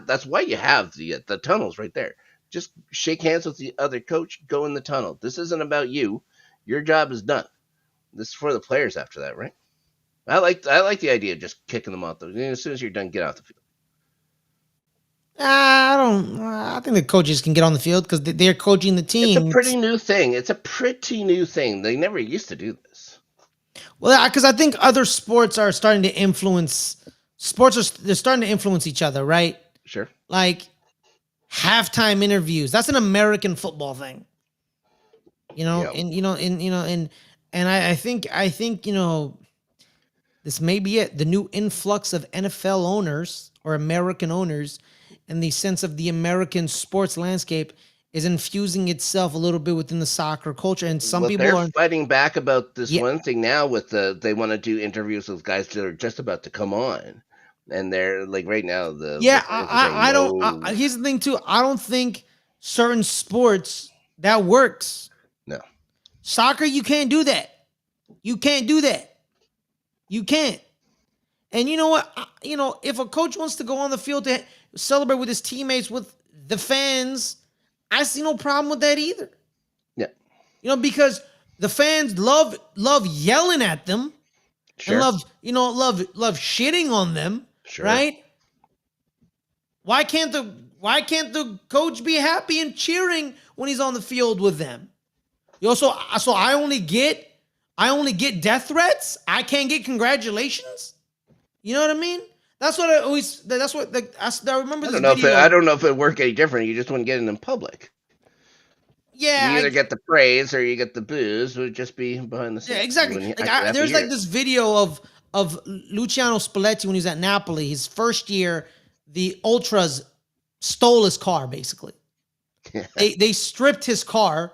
Speaker 2: that's why you have the tunnels right there. Just shake hands with the other coach, go in the tunnel. This isn't about you. Your job is done. This is for the players after that, right? I like the idea of just kicking them off. As soon as you're done, get off the field.
Speaker 1: I don't. I think the coaches can get on the field because they're coaching the team.
Speaker 2: It's a pretty new thing. They never used to do this.
Speaker 1: Well, because I think other sports are starting to influence. They're starting to influence each other, right?
Speaker 2: Sure.
Speaker 1: Like halftime interviews. That's an American football thing.
Speaker 2: Yep.
Speaker 1: And I think this may be it. The new influx of NFL owners or American owners and the sense of the American sports landscape is infusing itself a little bit within the soccer culture. And some people
Speaker 2: they're
Speaker 1: are
Speaker 2: fighting back about this one thing now with they want to do interviews with guys that are just about to come on. And they're like right now
Speaker 1: I don't. Here's the thing too. I don't think certain sports that works.
Speaker 2: No.
Speaker 1: Soccer, you can't do that. You can't do that. You can't. And you know what? If a coach wants to go on the field to celebrate with his teammates, with the fans, I see no problem with that either.
Speaker 2: Yeah.
Speaker 1: Because the fans love yelling at them. Sure. And love shitting on them. Sure. Right? Why can't the coach be happy and cheering when he's on the field with them? So I only get death threats. I can't get congratulations. You know what I mean? That's what I always. That's what I remember.
Speaker 2: I don't know if it worked any different. You just wouldn't get it in public.
Speaker 1: Yeah,
Speaker 2: you either get the praise or you get the booze. It would just be behind the scenes.
Speaker 1: Yeah, exactly. There's like this video of Luciano Spalletti when he was at Napoli. His first year, the ultras stole his car. Basically, they stripped his car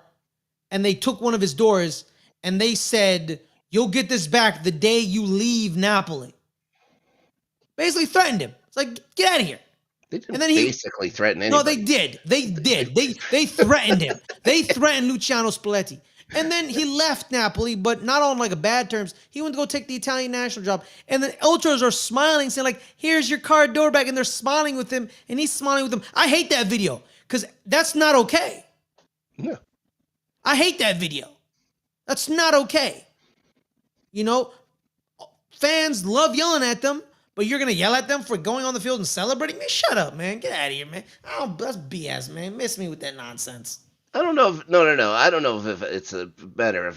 Speaker 1: and they took one of his doors and they said, You'll get this back the day you leave Napoli. Basically threatened him. It's like, get out of here.
Speaker 2: They didn't
Speaker 1: And then
Speaker 2: basically threaten
Speaker 1: no,
Speaker 2: anybody.
Speaker 1: they did. They threatened him. They threatened Luciano Spalletti. And then he left Napoli, but not on like a bad terms. He went to go take the Italian national job. And then ultras are smiling, saying like, here's your car door back. And they're smiling with him, and he's smiling with them. I hate that video because that's not okay.
Speaker 2: Yeah.
Speaker 1: I hate that video. That's not okay. You know, fans love yelling at them, but you're going to yell at them for going on the field and celebrating? Man, shut up, man. Get out of here, man. That's BS, man. Miss me with that nonsense.
Speaker 2: I don't know if no. I don't know if it's better if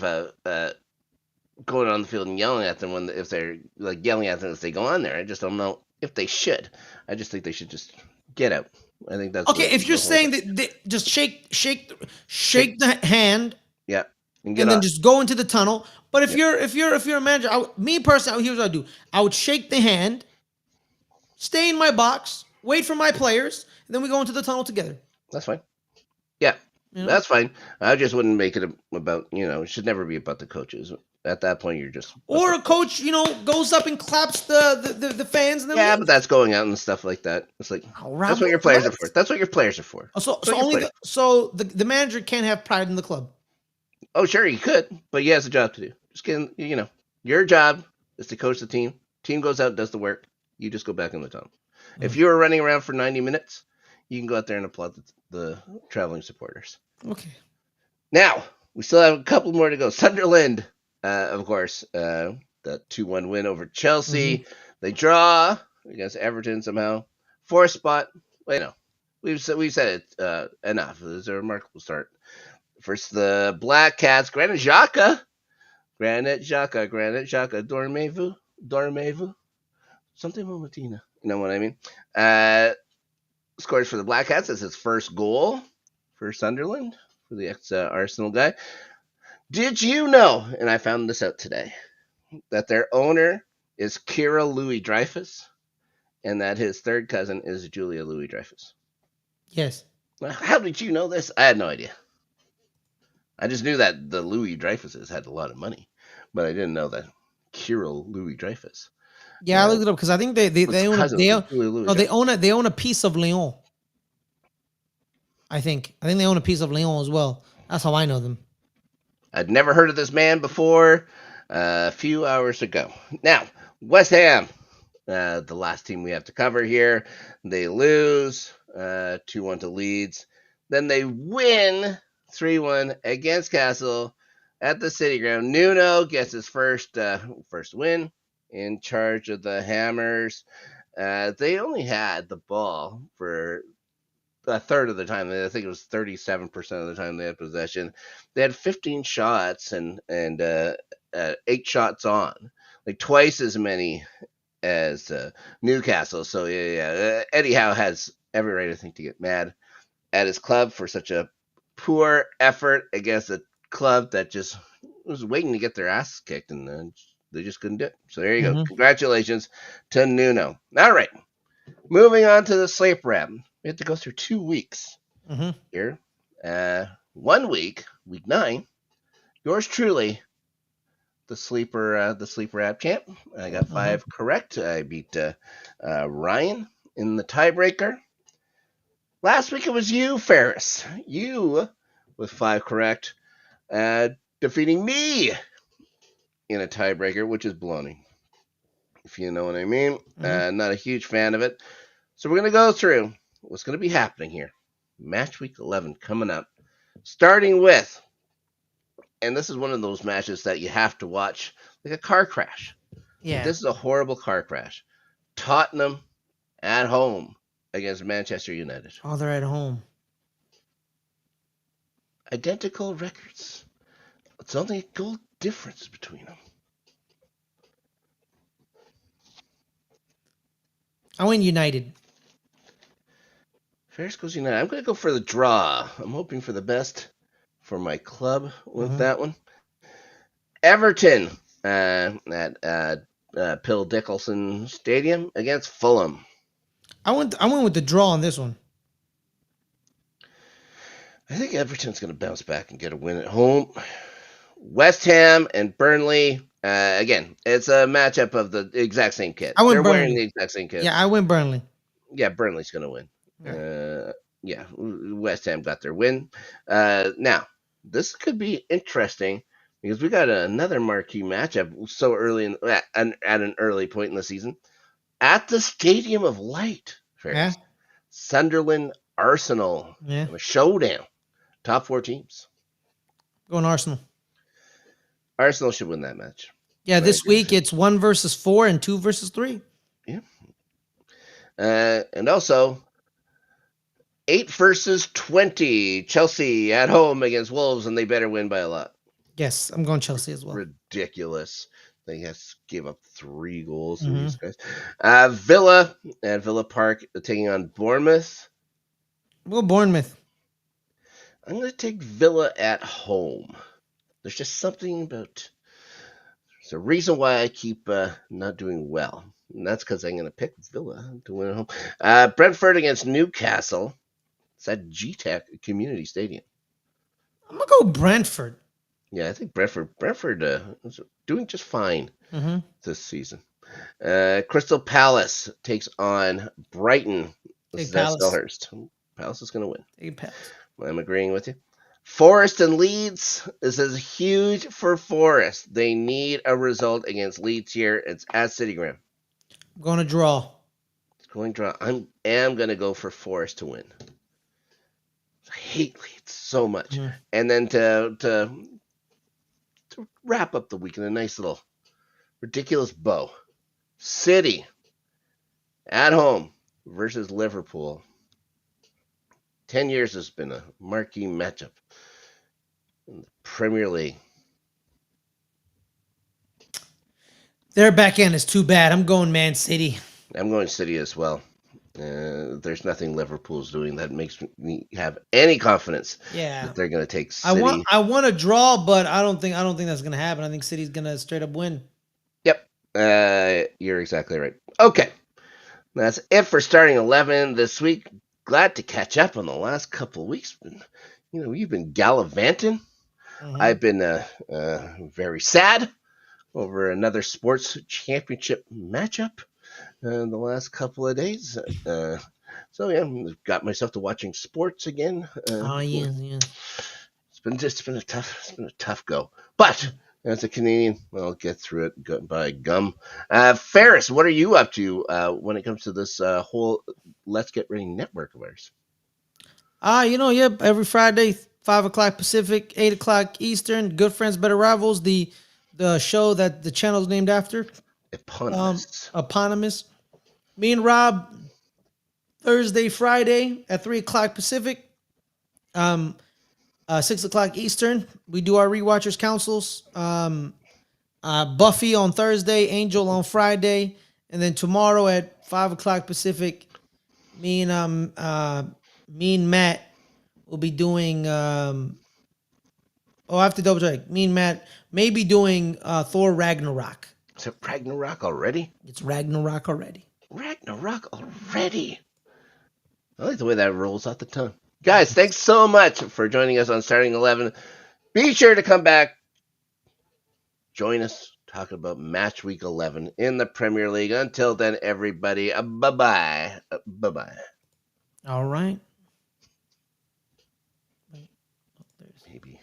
Speaker 2: going on the field and yelling at them if they're like yelling at them as they go on there. I just don't know if they should. I just think they should just get out. I think that's
Speaker 1: okay. If you're saying that, just shake the hand,
Speaker 2: yeah, and
Speaker 1: then just go into the tunnel. But if you're a manager, me personally, here's what I do: I would shake the hand, stay in my box, wait for my players, and then we go into the tunnel together.
Speaker 2: That's fine. Yeah. You know? That's fine. I just wouldn't make it about, it should never be about the coaches. At that point, you're just...
Speaker 1: Or a coach, goes up and claps the fans. And then
Speaker 2: yeah, but that's going out and stuff like that. It's like, that's what your players are for. That's what your players are for.
Speaker 1: So the manager can't have pride in the club.
Speaker 2: Oh, sure, he could, but he has a job to do. Just kidding, your job is to coach the team. Team goes out, does the work. You just go back in the tunnel. Mm-hmm. If you were running around for 90 minutes, you can go out there and applaud the traveling supporters.
Speaker 1: Okay.
Speaker 2: Now, we still have a couple more to go. Sunderland, of course, the 2-1 win over Chelsea. Mm-hmm. They draw against Everton somehow. 4th spot. Wait, no. We've said it enough. It was a remarkable start. First, the Black Cats. Granit Xhaka. Dormevu. Something with Muthana. You know what I mean? Scores for the Black Cats. That's his first goal for Sunderland, for the ex-Arsenal guy. Did you know, and I found this out today, that their owner is Kira Louis-Dreyfus, and that his third cousin is Julia Louis-Dreyfus?
Speaker 1: Yes.
Speaker 2: How did you know this? I had no idea. I just knew that the Louis-Dreyfuses had a lot of money, but I didn't know that Kira Louis-Dreyfus.
Speaker 1: Yeah, I looked it up because I think they own a piece of Lyon. I think they own a piece of Lyon as well. That's how I know them.
Speaker 2: I'd never heard of this man before a few hours ago. Now, West Ham, the last team we have to cover here. They lose 2-1 to Leeds. Then they win 3-1 against Castle at the City Ground. Nuno gets his first win in charge of the Hammers. They only had the ball for a third of the time. I think it was 37% of the time they had possession. They had 15 shots and 8 shots on, like twice as many as Newcastle. So yeah. Eddie Howe has every right, I think, to get mad at his club for such a poor effort against a club that just was waiting to get their ass kicked, and they just couldn't do it. So there you go. Congratulations to Nuno. All right. Moving on to the sleep rap. We have to go through 2 weeks here. 1 week, week 9. Yours truly, the sleeper app champ. I got 5 correct. I beat Ryan in the tiebreaker. Last week it was you, Fares. You with 5 correct, defeating me in a tiebreaker, which is baloney, if you know what I mean. Not a huge fan of it. So we're going to go through what's going to be happening here. Match week 11 coming up. Starting with, and this is one of those matches that you have to watch, like a car crash.
Speaker 1: Yeah.
Speaker 2: This is a horrible car crash. Tottenham at home against Manchester United.
Speaker 1: Oh, they're at home.
Speaker 2: Identical records. It's only a goal difference between them.
Speaker 1: I win United.
Speaker 2: Fares goes United. I'm going to go for the draw. I'm hoping for the best for my club with that one. Everton at Pill Dickelson Stadium against Fulham.
Speaker 1: I went with the draw on this one.
Speaker 2: I think Everton's going to bounce back and get a win at home. West Ham and Burnley. Again, it's a matchup of the exact same kit.
Speaker 1: I went
Speaker 2: They're wearing
Speaker 1: Burnley.
Speaker 2: the exact same
Speaker 1: Yeah,
Speaker 2: kits.
Speaker 1: I went Burnley.
Speaker 2: Yeah, Burnley's going to win.
Speaker 1: Right.
Speaker 2: Yeah, West Ham got their win. Now, this could be interesting because we got another marquee matchup so early at an early point in the season at the Stadium of Light.
Speaker 1: Yeah.
Speaker 2: Ferris. Sunderland Arsenal.
Speaker 1: Yeah.
Speaker 2: A showdown. Top 4 teams.
Speaker 1: Going Arsenal.
Speaker 2: Arsenal should win that match.
Speaker 1: Yeah, this week it's 1 versus 4 and 2 versus 3.
Speaker 2: Yeah. And also 8 versus 20. Chelsea at home against Wolves, and they better win by a lot.
Speaker 1: Yes, I'm going Chelsea as well.
Speaker 2: Ridiculous. They just gave up 3 goals to these guys. Villa at Villa Park taking on Bournemouth.
Speaker 1: We'll go Bournemouth.
Speaker 2: I'm going to take Villa at home. There's just something about... There's a reason why I keep not doing well. And that's because I'm going to pick Villa to win at home. Brentford against Newcastle. It's at GTEC Community Stadium.
Speaker 1: I'm going to go Brentford.
Speaker 2: Yeah, I think Brentford is doing just fine this season. Crystal Palace takes on Brighton. This is at Selhurst. Palace is going to win.
Speaker 1: Take Palace.
Speaker 2: I'm agreeing with you. Forest and Leeds. This is huge for Forest. They need a result against Leeds here. It's at City Ground.
Speaker 1: I'm going to draw.
Speaker 2: It's going draw. I am going to go for Forest to win. I hate Leeds so much. And then to wrap up the week in a nice little ridiculous bow. City at home versus Liverpool. 10 years has been a marquee matchup in the Premier League.
Speaker 1: Their back end is too bad. I'm going Man City.
Speaker 2: I'm going City as well. There's nothing Liverpool's doing that makes me have any confidence that they're going to take City.
Speaker 1: I want to draw, but I don't think that's going to happen. I think City's going to straight up win.
Speaker 2: Yep. You're exactly right. Okay. That's it for starting 11 this week. Glad to catch up on the last couple of weeks. You've been gallivanting. I've been very sad over another sports championship matchup in the last couple of days. So yeah, got myself to watching sports again.
Speaker 1: Yeah.
Speaker 2: It's been a tough go, but as a Canadian, I'll get through it by gum. Ferris, what are you up to when it comes to this whole Let's Get Ready network of ours?
Speaker 1: Every Friday, 5 o'clock Pacific, 8 o'clock Eastern. Good Friends, Better Rivals, the show that the channel's named after. Eponymous. Me and Rob, Thursday, Friday at 3 o'clock Pacific, 6 o'clock Eastern. We do our Rewatchers Councils. Buffy on Thursday, Angel on Friday, and then tomorrow at 5 o'clock Pacific, me and Matt will be doing. I have to double check. Me and Matt may be doing Thor Ragnarok.
Speaker 2: Is it Ragnarok already?
Speaker 1: It's Ragnarok already.
Speaker 2: Ragnarok already. I like the way that rolls off the tongue. Guys, thanks so much for joining us on Starting 11. Be sure to come back. Join us talking about Match Week 11 in the Premier League. Until then, everybody, bye-bye. Bye-bye.
Speaker 1: All right.
Speaker 2: Maybe.